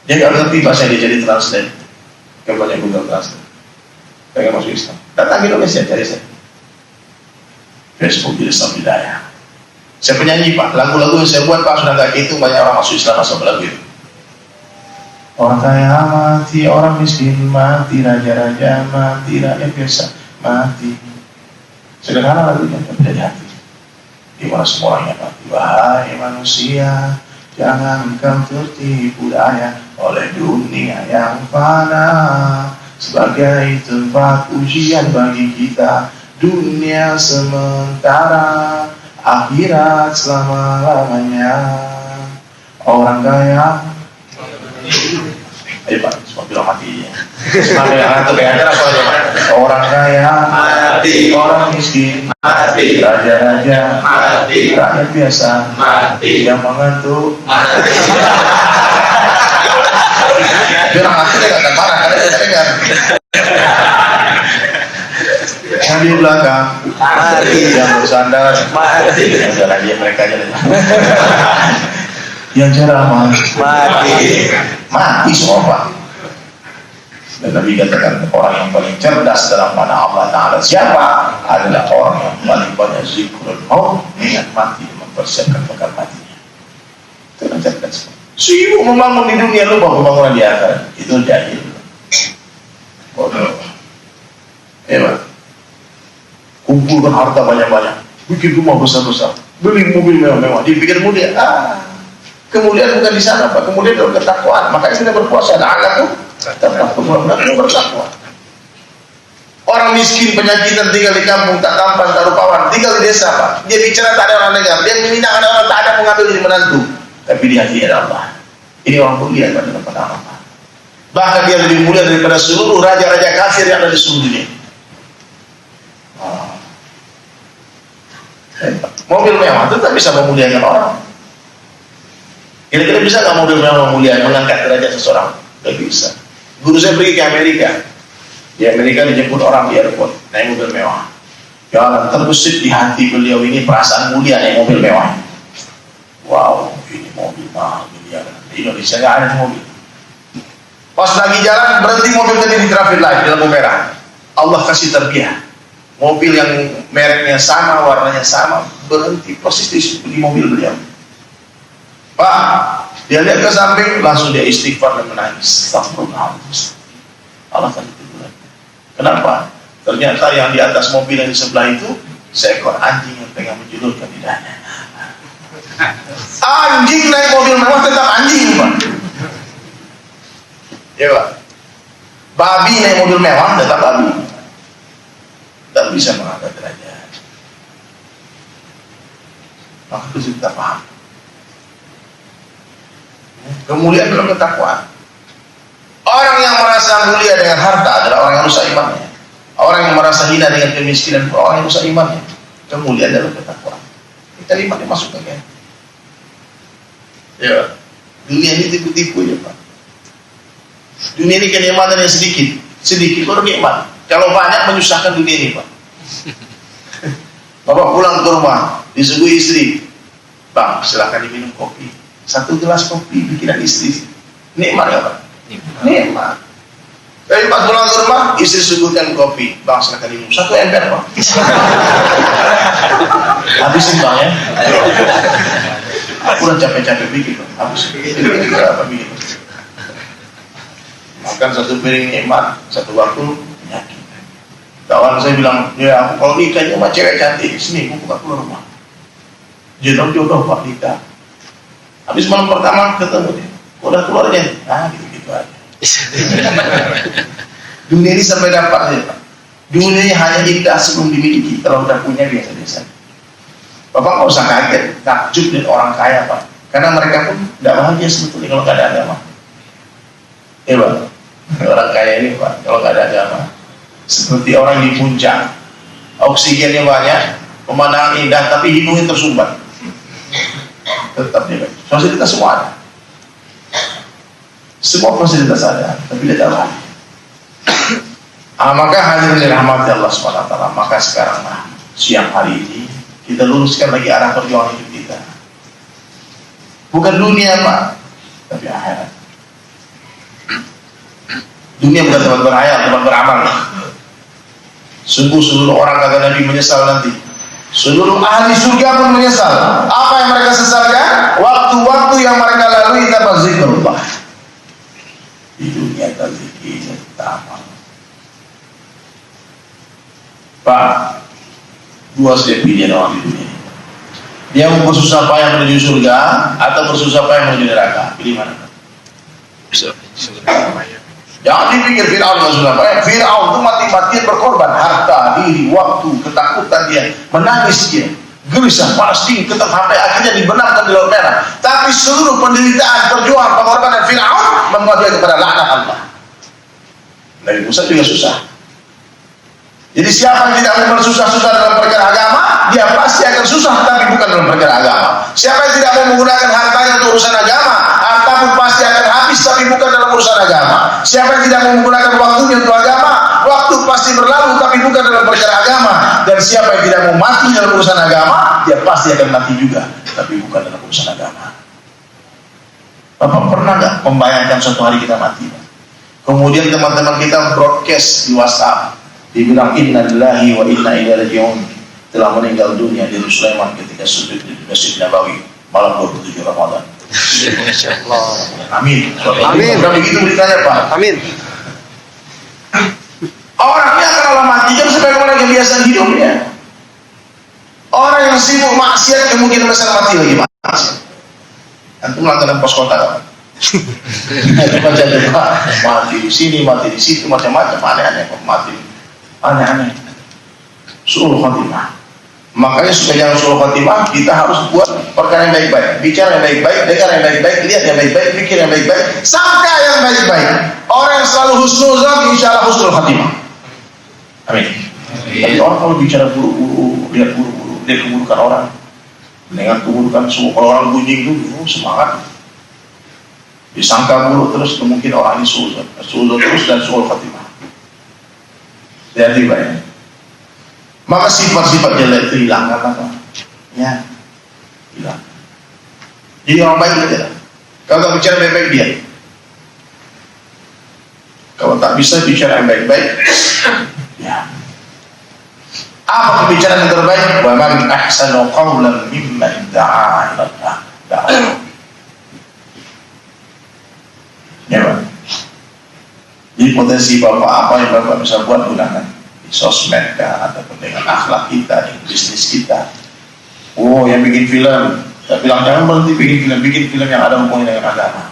Dia nggak ngerti bahasa, dia jadi translate. Kebanyakan Google Translate. Pengen masuk Islam. Datang ke Indonesia cari saya. Facebook jadi Islam Hidayah. Saya penyanyi, Pak, lagu-lagu yang saya buat, Pak, sudah nggak hitung banyak orang masuk Islam masuk lagu itu. Orang kaya mati, orang miskin mati, raja-raja mati, rakyat biasa mati. Sederhana lagunya, tapi dari hati. Gimana semua orangnya mati. Wahai manusia, jangan kau tertipu daya oleh dunia yang fana, sebagai tempat ujian bagi kita. Dunia sementara, akhirat selama-lamanya. Orang kaya, ayo Pak, semua bilang mati. Orang kaya mati, orang miskin mati, raja-raja mati, rakyat biasa mati, yang mengantuk mati. Biar mati dia nggak akan marah karena dia dengar. Yang di belakang mati, yang bersandar mati, yang jalan dia mereka aja. Yang ceramah mati semua, Pak. Dan Nabi katakan orang yang paling cerdas dalam mana Allah Ta'ala siapa? Adalah orang yang paling banyak zikrul maut, ingat mati, mempersiapkan bekal matinya. Itu yang cerdas. Sibuk membangun di dunia, lupa pembangunan di akhirat. Itu jahil. Bodoh. Hebat. Kumpulkan harta banyak-banyak, bikin rumah besar-besar, beli mobil mewah-mewah, dipikir mulia. Kemudian bukan di sana, Pak. Kemudian dalam ketakwaan. Makanya kita berpuasa. La'allakum tattaqun, bertakwa. Orang miskin, penyakitan, tinggal di kampung, tak tampan, tak rupawan, tinggal di desa, Pak. Dia bicara tak ada orang dengar, dia meminta ada orang, tak ada mengambil jadi menantu. Tapi di hati ada Allah. Ini orang mulia pada tempat Allah. Bahkan dia lebih mulia daripada seluruh raja-raja kafir yang ada di seluruh dunia. Mobil mewah itu tak bisa memuliakan orang. Kira-kira bisa nggak mobil mewah memuliakan, mengangkat derajat seseorang? Tidak bisa. Guru saya pergi ke Amerika. Di Amerika dijemput orang di airport, naik mobil mewah. Yang terbesit di hati beliau ini perasaan mulia naik mobil mewah. Wow, ini mobil mahal miliaran. Di Indonesia nggak ada mobil. Pas lagi jalan berhenti mobil tadi di traffic light di lampu merah. Allah kasih terbiah. Mobil yang mereknya sama, warnanya sama, berhenti persis di mobil beliau. Pak, dia lihat ke samping, langsung dia istighfar dan menangis. Astagfirullahaladzim. Allah kan itu. Kenapa? Ternyata yang di atas mobil yang di sebelah itu seekor anjing yang tengah menjulurkan lidahnya. Anjing naik mobil mewah tetap anjing, Pak. Ya, Pak. Babi naik mobil mewah tetap babi. Tak bisa mengangkat derajat. Maka itu kita paham. Kemuliaan dalam ketakwaan. Orang yang merasa mulia dengan harta adalah orang yang rusak imannya. Orang yang merasa hina dengan kemiskinan adalah orang yang rusak imannya. Kemuliaan dalam ketakwaan. Kita imannya masuk ke dia. Ya, dunia ini tipu-tipu ya Pak. Dunia ini kenikmatan yang sedikit baru nikmat. Kalau banyak menyusahkan dunia ini Pak. Bapak pulang ke rumah, disuguhi istri, Bang, silahkan diminum kopi. 1 gelas kopi bikinan istri. Nikmat ya Pak? Nikmat. Tapi pas pulang ke rumah, istri suguhkan kopi. Bang, silahkan diminum 1 ember Pak. Habisin Bang ya. Aku udah capek-capek bikin Bang. Habisin. Berapa bikin? Makan 1 piring nikmat, 1 waktu penyakit. Kawan saya bilang, ya aku kalau nikahnya sama cewek cantik, sini aku buka keluar rumah. Jodoh Pak nikah. Habis malam pertama ketemu dia, udah keluar aja. Gitu aja. Dunia ini sampai dapat ya Pak. Dunia ini hanya indah sebelum dimiliki. Kalau udah punya biasa-biasa. Bapak nggak usah kaget, takjub dengan orang kaya Pak. Karena mereka pun nggak bahagia sebetulnya kalau nggak ada agama. Ya Pak, orang kaya ini Pak, kalau nggak ada agama, seperti orang di puncak, oksigennya banyak, pemandangan indah, tapi hidungnya tersumbat. Tetap dia baik. Fasilitas semua ada. Semua fasilitas ada, tapi dia tak bahagia. Maka hadirin dirahmati Allah SWT. Maka sekarang siang hari ini kita luruskan lagi arah perjuangan hidup kita. Bukan dunia Pak, tapi akhirat. Dunia bukan tempat berhayal, tempat beramal. Sungguh seluruh orang kata Nabi menyesal nanti. Seluruh ahli surga pun menyesal. Apa yang mereka sesalkan? Waktu-waktu yang mereka lalui tanpa zikrullah. Di dunia tazikir tamal. Pak, 2 saja pilihan orang di dunia. Dia mau bersusah payah menuju surga atau bersusah payah menuju neraka. Pilih mana? Jangan dipikir Fir'aun yang susah payah. Fir'aun itu mati-matian berkorban. Harta, diri, waktu, ketakutan dia. Menangis dia. Gelisah, panas dingin, tetap sampai akhirnya dibenamkan di Laut Merah. Tapi seluruh penderitaan, perjuangan, pengorbanan Fir'aun membawa dia kepada laknat Allah. Nabi Musa juga susah. Jadi siapa yang tidak mau bersusah-susah dalam perkara agama, dia pasti akan susah, tapi bukan dalam perkara agama. Siapa yang tidak mau menggunakan hartanya untuk urusan agama, harta pun pasti akan habis, tapi bukan dalam urusan agama. Siapa yang tidak mau menggunakan waktunya untuk agama, waktu pasti berlalu, tapi bukan dalam perkara agama. Dan siapa yang tidak mau mati dalam urusan agama, dia pasti akan mati juga, tapi bukan dalam urusan agama. Bapak pernah nggak membayangkan suatu hari kita mati? Kemudian teman-teman kita broadcast di WhatsApp, dibilang innalillahi wa inna ilaihi raji'un, telah meninggal dunia di Sulaiman ketika sujud di Masjid Nabawi malam 27 Ramadan. Insyaallah. Amin. Amin. Kalau begitu beritanya Pak. Amin. Orangnya kalau mati kan sebagaimana kebiasaan hidupnya. Orang yang sibuk maksiat kemungkinan besar mati lagi maksiat. Antum langganan pos kontak. Mati di sini, mati di situ, macam-macam, aneh-aneh mati. Aneh-aneh. Suul khatimah. Makanya supaya jangan suul khatimah, kita harus buat perkara yang baik-baik, bicara yang baik-baik, dengar yang baik-baik, lihat yang baik-baik, pikir yang baik-baik, sangka yang baik-baik. Orang yang selalu husnuzan, insyaallah husnul khatimah. Amin. Tapi orang kalau bicara buru-buru, lihat buru-buru, lihat keburukan orang, dengan keburukan semua. Kalau orang bunyi itu semangat, disangka buruk terus, kemungkinan orang ini suul terus dan suul khatimah. Jadi banyak. maka sifat-sifat jelek itu hilang apa? Ya, hilang. Jadi orang baik aja. Kalau tak bicara baik-baik dia. Kalau tak bisa bicara yang baik-baik, ya. Apa pembicaraan yang terbaik? Wa man ahsanu qawlan mimman da'a ila Allah. Ya, Pak. Jadi potensi Bapak apa yang Bapak bisa buat gunakan di sosmed kah, ataupun dengan akhlak kita, di bisnis kita. Oh, yang bikin film, saya bilang jangan berhenti bikin film yang ada hubungannya dengan agama.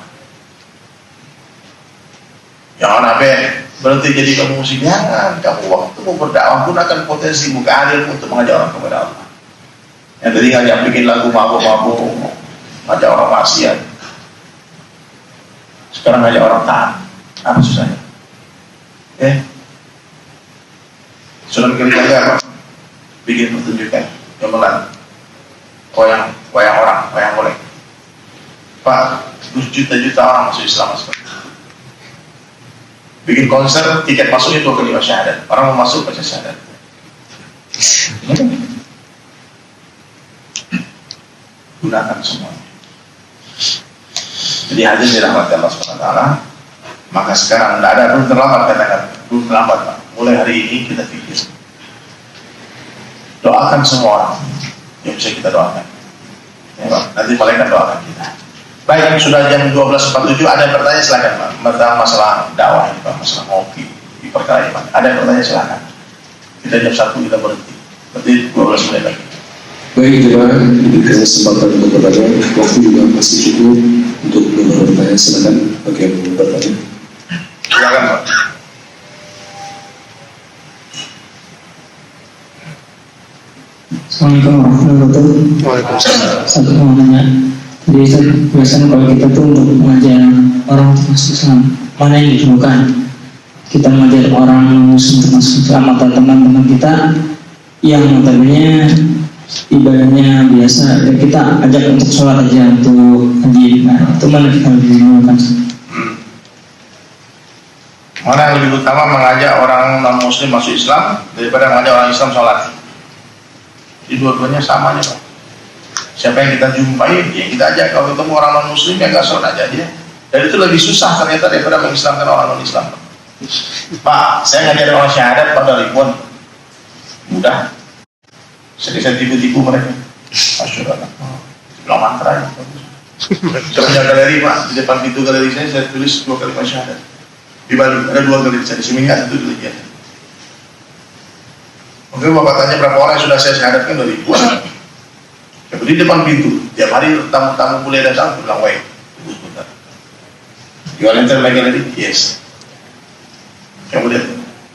Jangan sampai berhenti jadi pemusik. Jangan, kamu waktu mau berdakwah gunakan potensi muka hadir untuk mengajak orang kepada Allah. Yang tadi ngajak bikin lagu mabuk-mabuk, ngajak orang maksiat. Sekarang ngajak orang taat. Apa susahnya? Sudah bikin apa? Bikin pertunjukan gamelan, wayang orang, wayang golek. Pak, juta-juta orang masuk Islam sekarang. Bikin konser, tiket masuknya 2 kali syahadat. Orang mau masuk baca syahadat. Gunakan semuanya. Jadi hadir dirahmati Allah SWT. Maka sekarang tidak ada, belum terlambat katakan, belum terlambat Pak. Mulai hari ini kita pikir, doakan semua orang yang bisa kita doakan. Ya Pak, nanti malaikat doakan kita. Baik, sudah jam 12.47, ada yang bertanya silakan Pak. Masalah dakwah ini Pak, masalah ngopi di perkara ini Pak. Ada yang bertanya silakan. Kita jam 1 kita berhenti. Berarti 12 menit lagi. Baik, jemaah, diberikan kesempatan untuk bertanya. Waktu juga masih cukup untuk bertanya. Silakan bagi yang mau bertanya. Silakan Pak. Assalamualaikum warahmatullahi wabarakatuh. Waalaikumsalam. Satu mau nanya. Jadi biasanya kalau kita tuh untuk mengajar orang masuk Islam, mana yang didahulukan? Kita mengajar orang muslim masuk Islam atau teman-teman kita yang notabene ibadahnya biasa, ya kita ajak untuk sholat aja, untuk haji. Nah, itu mana kita lebih didahulukan? Mana yang lebih utama mengajak orang non-muslim masuk Islam daripada mengajak orang Islam sholat? Di dua-duanya sama aja Pak. Siapa yang kita jumpai, ya kita ajak. Kalau ketemu orang non-muslim, ya nggak sholat aja dia. Dan itu lebih susah ternyata daripada mengislamkan orang non-Islam. Pak, saya ngajarin orang syahadat pada ribuan. Mudah. Saya tipu-tipu mereka. Masyaallah. Bilang mantra ya. Ternyata galeri Pak, di depan pintu galeri saya tulis 2 kalimat syahadat. Di Bali ada 2 galeri saya di sini ada 1 galeri. Oke, Bapak tanya berapa orang yang sudah saya syahadatkan dari ribuan. Di depan pintu, tiap hari tamu-tamu boleh datang, bilang, wait, tunggu sebentar. You want enter my gallery? Yes. Kemudian,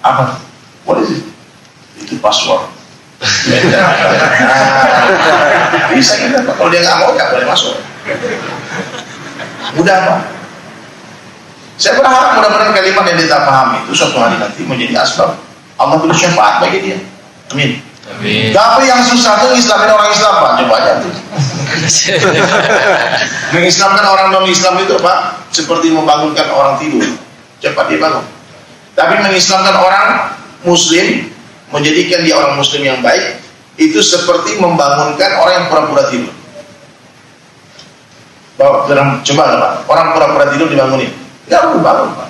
apa? What is it? Itu password. Bisa kita, kalau dia nggak mau, nggak boleh masuk. Mudah Pak. Saya berharap mudah-mudahan kalimat yang kita pahami itu suatu hari nanti menjadi asbab Allah beri syafaat bagi dia. Amin. Amin. Tapi yang susah tuh mengislamin orang Islam Pak, coba aja tuh. Mengislamkan orang non-Islam itu Pak seperti membangunkan orang tidur, cepat dia bangun. Tapi mengislamkan orang Muslim, menjadikan dia orang Muslim yang baik, itu seperti membangunkan orang yang pura-pura tidur. Coba lah Pak, orang pura-pura tidur dibangunin, nggak perlu bangun Pak.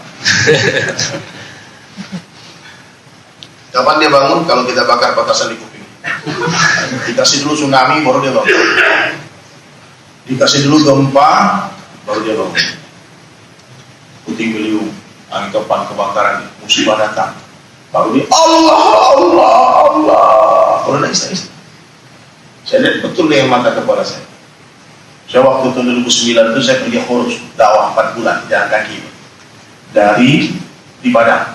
Kapan dia bangun? Kalau kita bakar petasan di kuping. Dikasih dulu tsunami, baru dia bangun. Dikasih dulu gempa, baru dia bangun. Puting beliung, angin topan, kebakaran, musibah datang, baru dia Allah, Allah, Allah. Baru nangis. Saya lihat betul dengan mata kepala saya. Saya waktu tahun 2009 itu saya pergi khurus dakwah 4 bulan jalan kaki dari di Padang.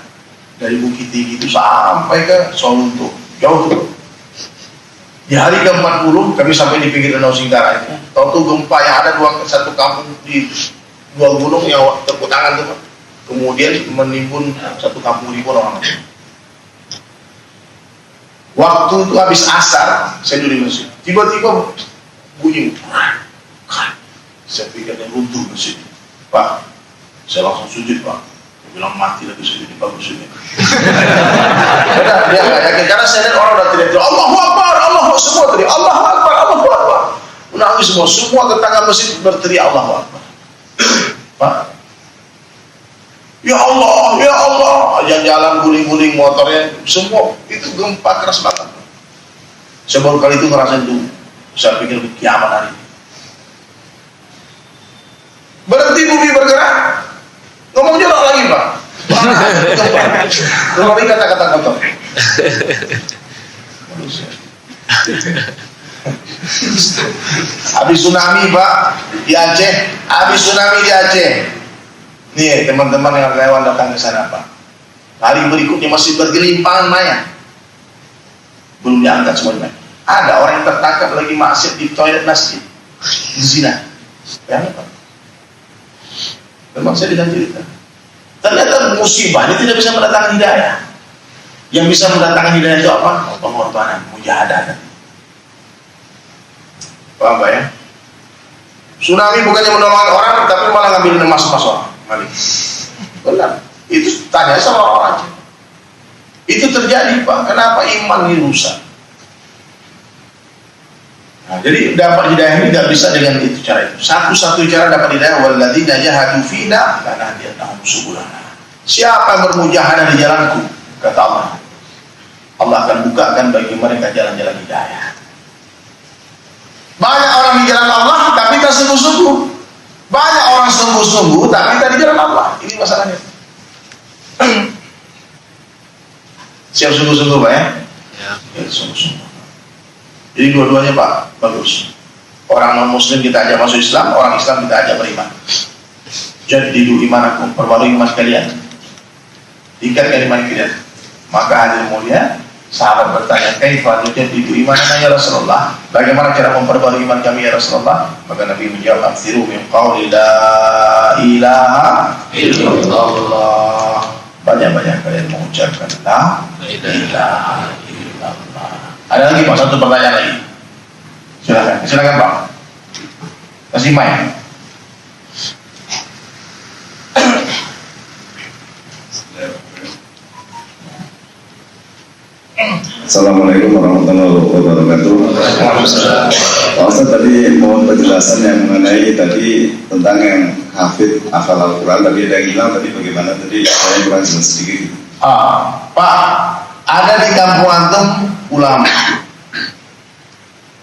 Dari Bukit Tinggi itu sampai ke Solo tuh, jauh tuh. Di hari ke-40 kami sampai di pinggir Danau Singkara itu. Tahu tuh gempa yang ada satu kampung di 2 gunung yang tepuk tangan tuh. Kemudian menimbun satu kampung ribuan orang. Waktu itu habis asar, saya duduk di masjid. Tiba-tiba bunyi. Saya pikir yang runtuh masjid. Pak, saya langsung sujud Pak. bilang mati lagi sudah bagus ini. Dia nggak yakin karena saya lihat orang udah teriak Allahu Akbar, Allahu semua teriak Allahu Akbar, Allahu Akbar. Menangis semua tetangga masjid berteriak Allahu Akbar. Pak, ya Allah, yang jalan guling-guling motornya semua itu gempa keras banget. Saya baru kali itu ngerasain itu, saya pikir kiamat hari ini. Berhenti bumi bergerak, ngomong jorok lagi Pak. Keluar kata-kata kotor. Habis tsunami Pak di Aceh, Nih teman-teman yang lewat datang ke sana Pak. Hari berikutnya masih bergelimpangan mayat. Belum diangkat semuanya. Ada orang yang tertangkap lagi maksiat di toilet masjid, zina. Ya Pak. Memang saya tidak cerita. Ternyata musibah ini tidak bisa mendatangkan hidayah. Yang bisa mendatangkan hidayah itu apa? Pengorbanan, mujahadah. Paham Pak ya? Tsunami bukannya menolong orang, tapi malah ngambil emas-emas orang. Malik. Benar. Itu tanya sama orang. Itu terjadi Pak. Kenapa iman ini rusak? Nah, jadi dapat hidayah ini tidak bisa dengan itu cara itu. Satu-satu cara dapat hidayah walladzina jahadu fina lanahdiyannahum subulana. Siapa yang bermujahadah di jalanku, kata Allah, Allah akan bukakan bagi mereka jalan-jalan hidayah. Banyak orang di jalan Allah tapi tak sungguh-sungguh. Banyak orang sungguh-sungguh tapi tak di jalan Allah. Ini masalahnya. Siap sungguh-sungguh Pak ya? Ya sungguh-sungguh. Jadi dua-duanya Pak, bagus. Orang non-muslim kita ajak masuk Islam, orang Islam kita ajak beriman. Jadidu imanakum, perbarui iman kalian. Tingkatkan iman kalian. Maka hadir mulia, sahabat bertanya, kaifa jadidu imanana ya Rasulullah? Bagaimana cara memperbarui iman kami ya Rasulullah? Maka Nabi menjawab, "Aksiru min qawli la ilaha illallah." Banyak-banyak kalian mengucapkan la ilaha illallah. Ada lagi Pak, satu pertanyaan lagi. Silakan Pak. Kasih mic. Assalamualaikum warahmatullahi wabarakatuh. Pak Ustaz tadi mohon penjelasan yang mengenai tadi tentang yang hafal Al-Quran. Tadi ada yang hilang tadi bagaimana tadi saya kurang jelas sedikit. Pak, ada di kampung antum ulama.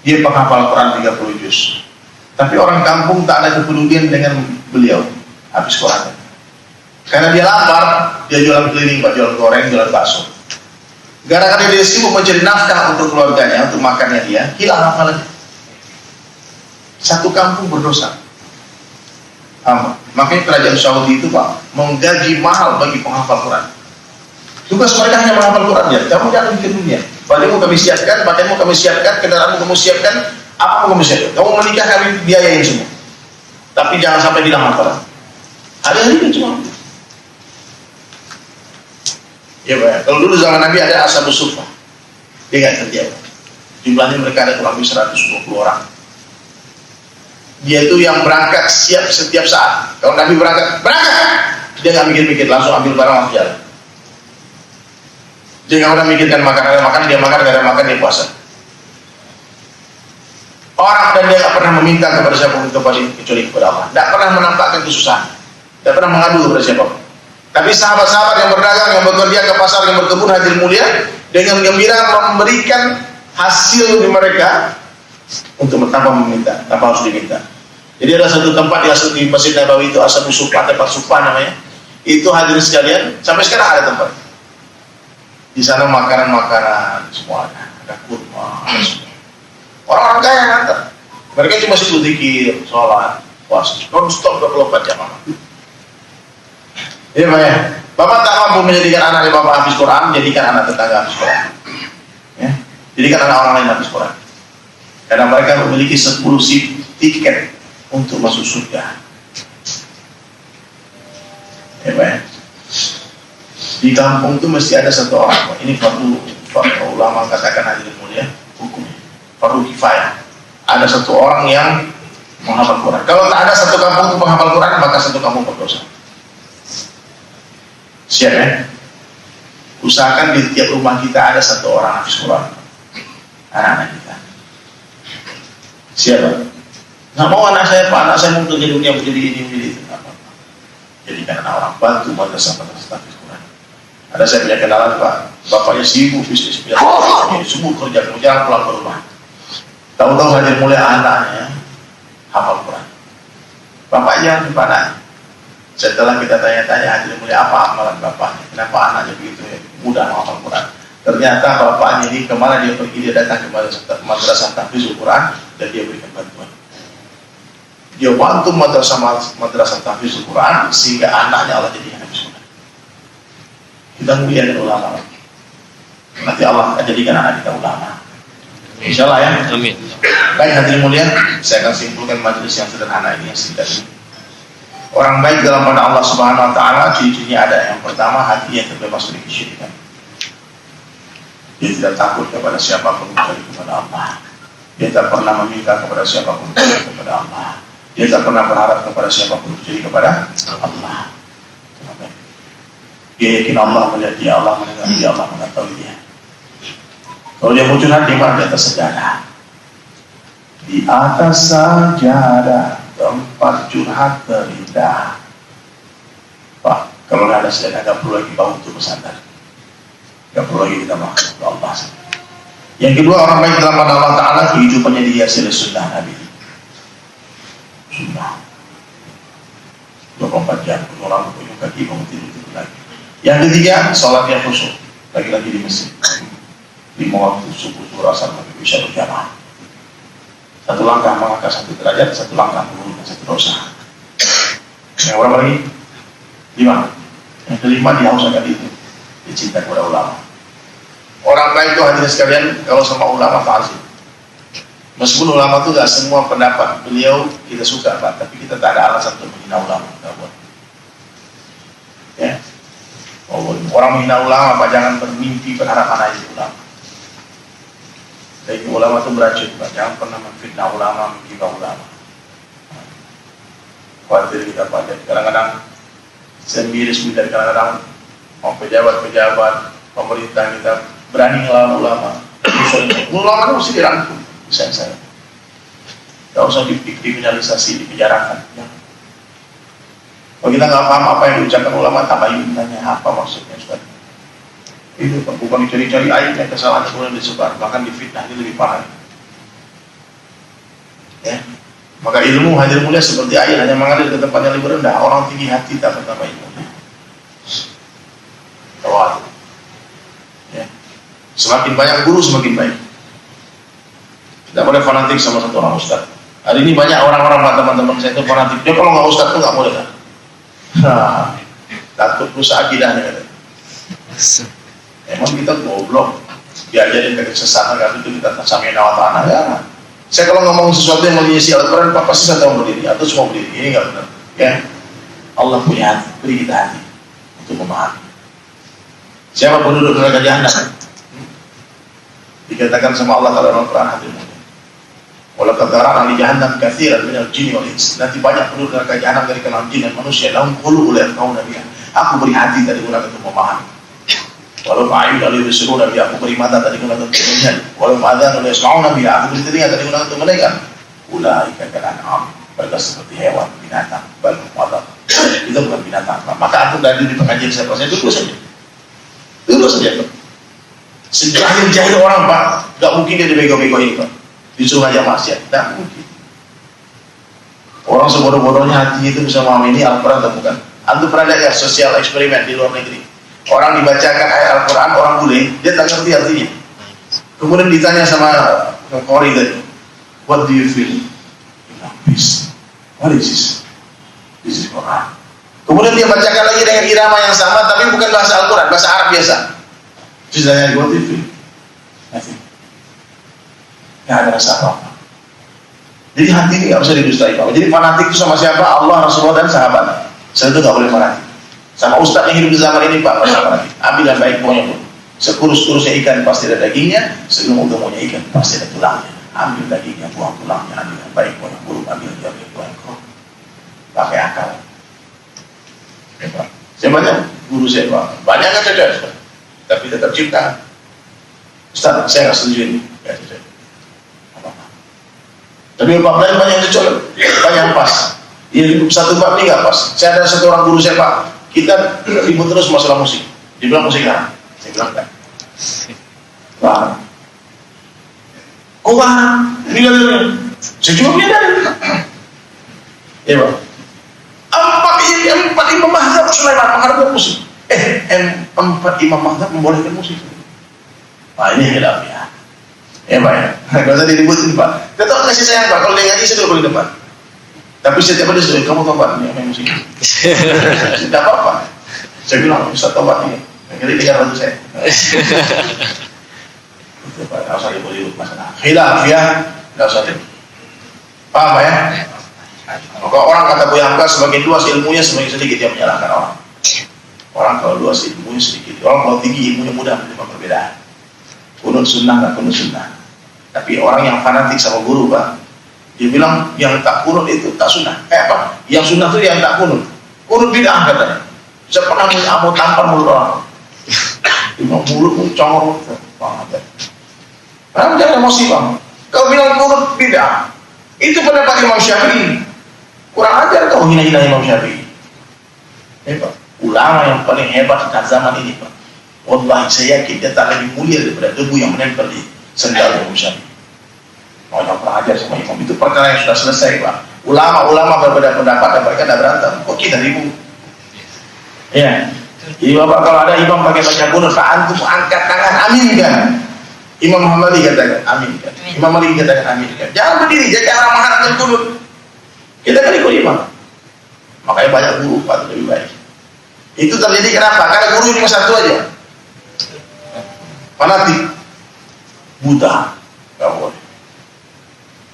Dia penghafal Quran 30 juz. Tapi orang kampung tak ada kepedulian dengan beliau habis Quran. Karena dia lapar, dia jualan keliling, Pak, jualan goreng, jualan bakso. Gara-gara dia sibuk mencari nafkah untuk keluarganya, untuk makannya dia, hilang hafalannya. Satu kampung berdosa. Makanya kerajaan Saudi itu Pak menggaji mahal bagi penghafal Quran. Tugas mereka hanya menghafal Quran ya. Kamu jangan bikin dunia. Badanmu kami siapkan, pakaianmu kami siapkan, kendaraanmu kamu siapkan, apa kamu siapkan. Kamu menikah kami biayain semua. Tapi jangan sampai hilang hafalan. Ada ini cuma. Ya Pak. Kalau dulu zaman Nabi ada Ashabus Suffah. Dia nggak terjadi. Jumlahnya mereka ada kurang lebih 120 orang. Dia itu yang berangkat siap setiap saat. Kalau Nabi berangkat, dia nggak mikir-mikir, langsung ambil barang langsung jalan. Dia nggak pernah mikirkan makan, dia makan, nggak ada makan, dia puasa. Orang dan dia nggak pernah meminta kepada siapapun kecuali kepada Allah. Nggak pernah menampakkan kesusahan, nggak pernah mengadu kepada siapapun. Tapi sahabat-sahabat yang berdagang, yang bekerja ke pasar, yang berkebun, hadir mulia dengan gembira memberikan hasil di mereka untuk tanpa meminta, tanpa harus diminta. Jadi ada satu tempat di Masjid Nabawi itu Ashabus Suffah, tempat Suffah namanya. Itu hadirin sekalian, sampai sekarang ada tempat. Di sana makanan-makanan semua ada kurma. Orang-orang kaya ngantar. Mereka cuma situ zikir, sholat, puasa, non-stop 24 jam. Iya Pak ya. Bapak tak mampu menjadikan anaknya Bapak habis Quran, jadikan anak tetangga habis Quran. Ya. Jadikan anak orang lain habis Quran. Karena mereka memiliki 10 tiket untuk masuk surga. Ya Pak ya. Di kampung itu mesti ada satu orang. Ini fardu ulama katakan hadirin mulia hukumnya. Fardu kifayah. Ada satu orang yang menghafal Quran. Kalau tak ada satu kampung untuk menghafal Quran, maka satu kampung berdosa. Siap ya? Usahakan di tiap rumah kita ada satu orang hafiz Quran. Anak-anak kita. Siapa? Nggak mau anak saya, Pak, anak saya mau untuk jadi dunia, menjadi ini, menjadi itu. Nggak apa-apa. Jadikan anak orang bantu madrasah hafiz Quran. Ada saya punya kenalan, Pak, bapaknya sibuk bisnis, sibuk kerja, jarang pulang ke rumah. Tahu-tahu hadir mulai anaknya hafal Quran. Bapaknya gimana? Setelah kita tanya-tanya hadir mulai apa amalan bapaknya, kenapa anaknya begitu ya, mudah menghafal Quran. Ternyata bapaknya ini kemana dia pergi, dia datang ke madrasah tahfiz Quran dan dia berikan bantuan. Dia bantu madrasah tahfiz Quran sehingga anaknya Allah jadi hafiz Quran. Kita muliakan ulama. Nanti Allah akan jadikan anak kita ulama. Insyaallah ya. Amin. Baik hadirin mulia, saya akan simpulkan majelis yang sederhana ini yang singkat ini. Orang baik dalam pandangan Allah Subhanahu wa taala ciri-cirinya ada. Yang pertama, hati yang terbebas dari kesyirikan. Dia tidak takut kepada siapapun kecuali kepada Allah. Dia tak pernah meminta kepada siapapun kecuali kepada Allah. Dia tak pernah berharap kepada siapapun kecuali kepada Allah. Dia yakin Allah melihat dia, Allah mendengar dia, Allah mengetahui dia. Kalau dia mau curhat, di mana? Di atas sajadah. Di atas sajadah tempat curhat terindah. Pak, kalau ada sajadah, gak perlu lagi bangun untuk bersandar. Gak perlu lagi kita makan ke Allah. Yang kedua, orang baik dalam pandangan Allah Ta'ala kehidupannya dihiasi oleh sunnah Nabi. Sunnah 24 jam, orang berkunjung kaki, bangun tidur lagi. Yang ketiga, sholat yang khusyuk, lagi-lagi di masjid. 5 waktu subuh, zuhur, asar, maghrib, isya berjamaah. Satu langkah mengangkat satu derajat, satu langkah menurunkan satu dosa. Yang berapa lagi? 5. Yang kelima, dihauskan itu, dicinta kepada ulama. Orang baik itu hadirin sekalian, kalau sama ulama ta'zim. Meskipun ulama itu gak semua pendapat beliau kita suka, Pak, tapi kita tak ada alasan untuk menghina ulama. Ya. Orang menghina ulama, Pak, jangan bermimpi berharap anak itu ulama. Jadi ulama itu beracun, Pak. Jangan pernah memfitnah ulama, menghina ulama. Khawatir kita, Pak. Kadang-kadang sendiri dan kadang-kadang pejabat-pejabat pemerintah kita berani ngelawan ulama. Ulama itu mesti dirangkum. Saya. Tidak usah dikriminalisasi, dipenjarakan. Ya. Kalau kita nggak paham apa yang diucapkan ulama, tabayun, tanya apa maksudnya, Ustaz. Itu bukan dicari-cari aibnya, kesalahan kemudian disebar, bahkan difitnah, ini lebih parah. Ya. Maka ilmu hadir mulia seperti air, hanya mengalir ke tempat yang lebih rendah. Orang tinggi hati tak betapa ilmunya. Tawadu. Ya. Semakin banyak guru, semakin baik. Tidak boleh fanatik sama satu orang ustaz. Hari ini banyak orang-orang, teman-teman saya itu fanatik. Dia kalau nggak ustaz itu nggak boleh kan? Nah, takut rusak akidahnya. Emang kita goblok, diajarin ke kesesatan, kalau itu kita sami'na wa ta'ana ya. Saya kalau ngomong sesuatu yang mengisi Al-Quran, pasti saya tahu berdiri atau semua berdiri. Ini nggak benar. Ya, Allah punya hati, beri kita hati untuk memahami. Siapa penduduk neraka jahanam? Dikatakan sama Allah kalau Al-Quran hatimu. Walau kataran di jahannam katsiran minal jinni wal ins. Nanti banyak penduduk neraka jahanam dari kalangan jin dan manusia. Lahum qulubun la yafqahuna biha. Aku beri hati tadi guna untuk memahami. Walau ma'ayun la yubsiruna biha. Aku beri mata tadi guna untuk melihat. Walau ma'adhan la yasma'una biha. Aku beri telinga tadi guna untuk mendengar. Ulaika kal'an'am. Mereka seperti hewan, binatang, bal mu'adab. Itu bukan binatang. Maka aku dari di pengajian saya duduk saja. Duduk saja. Sejahil-jahil orang, Pak, gak mungkin dia dibego-begoin, Pak. Disuruh aja maksiat, tidak mungkin. Orang sebodoh-bodohnya hati itu bisa memahami ini Al-Quran atau bukan. Antum pernah lihat ya sosial eksperimen di luar negeri. Orang dibacakan ayat Al-Quran, orang bule, dia tak ngerti artinya. Kemudian ditanya sama Qori tadi, what do you feel? Peace. What is this? This is Quran. Kemudian dia bacakan lagi dengan irama yang sama, tapi bukan bahasa Al-Quran, bahasa Arab biasa. Terus ditanya, what do you feel? Nothing. Nggak ada rasa apa-apa. Jadi hati ini nggak bisa didustai. Jadi fanatik itu sama siapa? Allah, Rasulullah, dan sahabat. Saya itu nggak boleh fanatik. Sama ustaz yang hidup di zaman ini, Pak, fanatik. Ambil dan baik pokoknya, pun. Sekurus-kurusnya ikan pasti ada dagingnya, segemuk-gemuknya ikan pasti ada tulangnya. Ambil dagingnya, buang tulangnya, ambil yang baik pokoknya buruk, ambil yang buang kok. Pakai akal. Ya, Pak. Saya banyak guru guru saya Pak, banyak kan cerdas, tapi tetap ciptaan. Ustaz, saya nggak setuju ini. Ya, apa-apa. Tapi Pak lain banyak yang dicolok, banyak yang pas. Iya, satu bab ini nggak pas. Saya ada satu orang guru saya Pak, kita ribut terus masalah musik. Dia bilang musik kan? Saya bilang kan. Wah, kok kan? Bilang saya cuma bilang. Ya Pak. Empat imam mazhab Sulaiman mengharapkan musik. Empat imam mazhab membolehkan musik. Nah ini khilaf ya. Ya Pak ya. Kalau tadi dibutuhin Pak. Tetap kasih sayang Pak. Kalau dia ngaji saya dulu di depan. Tapi setiap hari saya kamu tobat nih main musik. Tidak apa-apa. Saya bilang Ustaz tobat nih. Jadi dengar lagu saya. Itu Pak. Tidak usah ribut-ribut masalah khilaf ya. Tidak usah ribut. Paham Pak ya? Maka orang kata Buya Hamka semakin luas ilmunya semakin sedikit yang menyalahkan orang. Orang kalau luas ilmunya sedikit, orang kalau tinggi ilmunya mudah menerima perbedaan. Kunut sunnah dan kunut sunnah. Tapi orang yang fanatik sama guru Pak, dia bilang yang tak kunut itu tak sunnah. Apa? Yang sunnah itu yang tak kunut. Kunut bid'ah katanya. Saya pernah mau tampar mulut orang. Dia mulut congor. Karena jangan emosi Bang. Kau bilang kunut bid'ah, itu pendapat Imam Syafi'i. Kurang ajar kau hina-hina Imam Syafi'i. Pak, ulama yang paling hebat di zaman ini Pak. Wallahi saya yakin dia tak lebih mulia daripada debu yang menempel di sendal Imam Syafi'i. Mau yang pernah ajar sama Imam itu perkara yang sudah selesai Pak. Ulama-ulama berbeda pendapat dan mereka tidak berantem. Kok kita ribut? Ya. Jadi Bapak kalau ada imam pakai baca kunut, Pak antum angkat tangan amin kan? Imam Muhammadi katakan amin kan? Imam Malik katakan amin kan? Jangan berdiri, jangan mengharapkan kunut. Kita kan ikut imam. Makanya banyak guru Pak lebih baik. Itu terjadi kenapa? Karena guru cuma satu aja. Fanatik, buta, nggak boleh.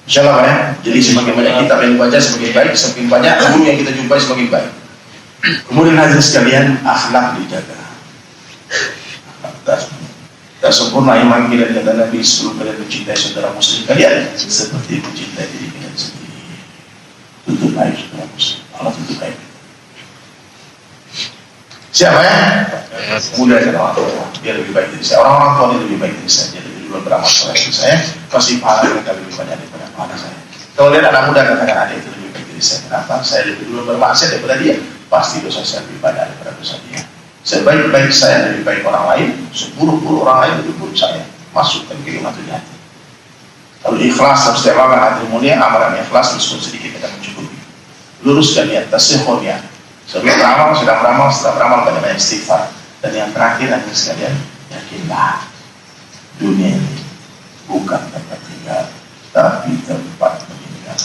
Insyaallah Pak ya. Jadi semakin banyak kitab yang dibaca semakin baik, semakin banyak guru yang kita jumpai semakin baik. Kemudian hadirin sekalian, akhlak dijaga. Tak sempurna iman kita kata Nabi sebelum kalian mencintai saudara muslim kalian seperti mencintai diri kalian sendiri. Tutup aib saudara muslim. Allah tutup aib. Siapa ya? Mudah kan orang tua. Dia lebih baik dari saya. Orang-orang tua dia lebih baik dari saya. Dia lebih duluan beramal soleh dari saya. Pasti pahala mereka lebih banyak daripada pahala saya. Kalau lihat anak muda katakan ada itu lebih baik dari saya. Kenapa? Saya lebih duluan bermaksiat daripada dia. Pasti dosa saya lebih banyak daripada dosa dia. Sebaik-baik saya lebih baik orang lain, seburuk-buruk orang lain lebih buruk saya. Masukkan ke hati. Kalau ikhlas dalam setiap amalan hati mulia, amalan ikhlas meskipun sedikit akan mencukupi. Luruskan niat tasihhun ya. Sebelum beramal, sedang beramal, setelah beramal banyak istighfar. Dan yang terakhir hadirin sekalian, yakinlah dunia ini bukan tempat tinggal, tapi tempat meninggal.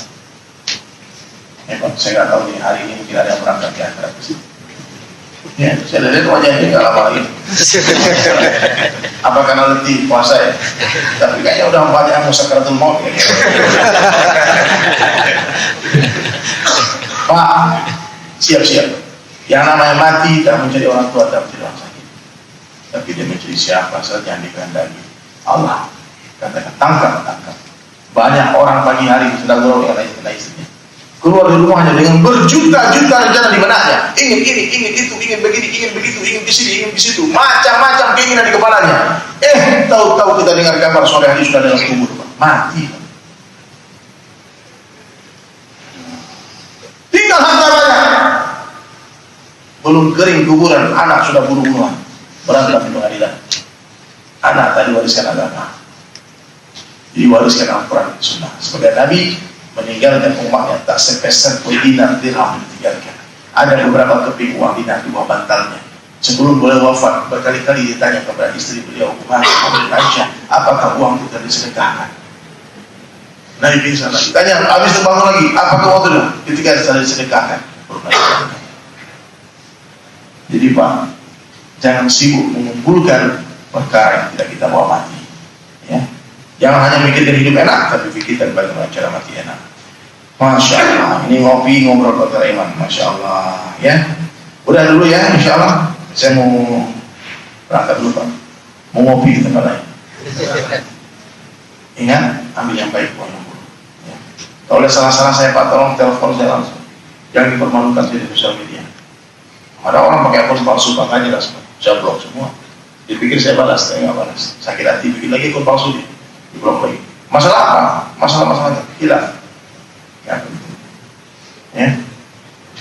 Saya nggak tahu nih hari ini mungkin ada yang berangkat ke akhirat ke situ. Ya, saya lihat wajahnya nggak lama lagi. Apa karena letih puasa ya? Tapi kayaknya udah banyak yang sakaratul maut ya. Pak, siap-siap. Yang namanya mati tak menjadi orang tua, tak menjadi orang sakit. Tapi dia menjadi siapa saja yang dikehendaki Allah. Katakan tangkap. Banyak orang pagi hari sedang berdoa dengan istrinya. Keluar dari rumah hanya dengan berjuta-juta rencana di benaknya. Ingin ini, ingin itu, ingin begini, ingin begitu, ingin di sini, ingin di situ. Macam-macam keinginan di kepalanya. Tahu-tahu kita dengar kabar sore hari sudah dalam kubur, mati. Tinggal harta banyak. Belum kering kuburan, anak sudah buru-buruan berantem di pengadilan. Anak tadi wariskan agama. Diwariskan Al-Quran Sunnah. Sebagai Nabi meninggalkan umatnya tak sepeser pun dinar dirham ditinggalkan. Ada beberapa keping uang dinar di bawah bantalnya. Sebelum beliau wafat, berkali-kali ditanya kepada istri beliau, Aisyah, apakah uang itu tadi disedekahkan? Nabi pingsan lagi. Tanya, habis terbangun lagi, apakah uang itu ketika sudah disedekahkan? Jadi Pak, jangan sibuk mengumpulkan perkara yang tidak kita bawa mati. Ya. Jangan hanya mikirkan hidup enak, tapi pikirkan bagaimana cara mati enak. Masya Allah, ini ngopi ngobrol perkara iman, Masya Allah. Ya, udah dulu ya, Insya Allah. Saya mau berangkat dulu Pak. Mau ngopi di tempat lain. Ingat, ambil yang baik Pak. Ya. Kalau ada salah-salah saya Pak, tolong telepon saya langsung. Jangan dipermalukan di sosial media. Ada orang pakai akun palsu, makanya saya blok semua. Dipikir saya balas, saya nggak balas. Sakit hati, bikin lagi akun palsu, di blok lagi. Masalah apa? Masalah hilang. Ya.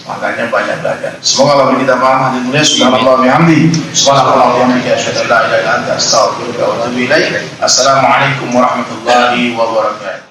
Makanya banyak belajar. Semoga Allah beri kita paham. Hadirin mulia, subhanallah bihamdi. Subhanallah bihamdi. Asyhadu an la ilaha illa anta astaghfiruka wa atubu ilaik. Assalamualaikum warahmatullahi wabarakatuh.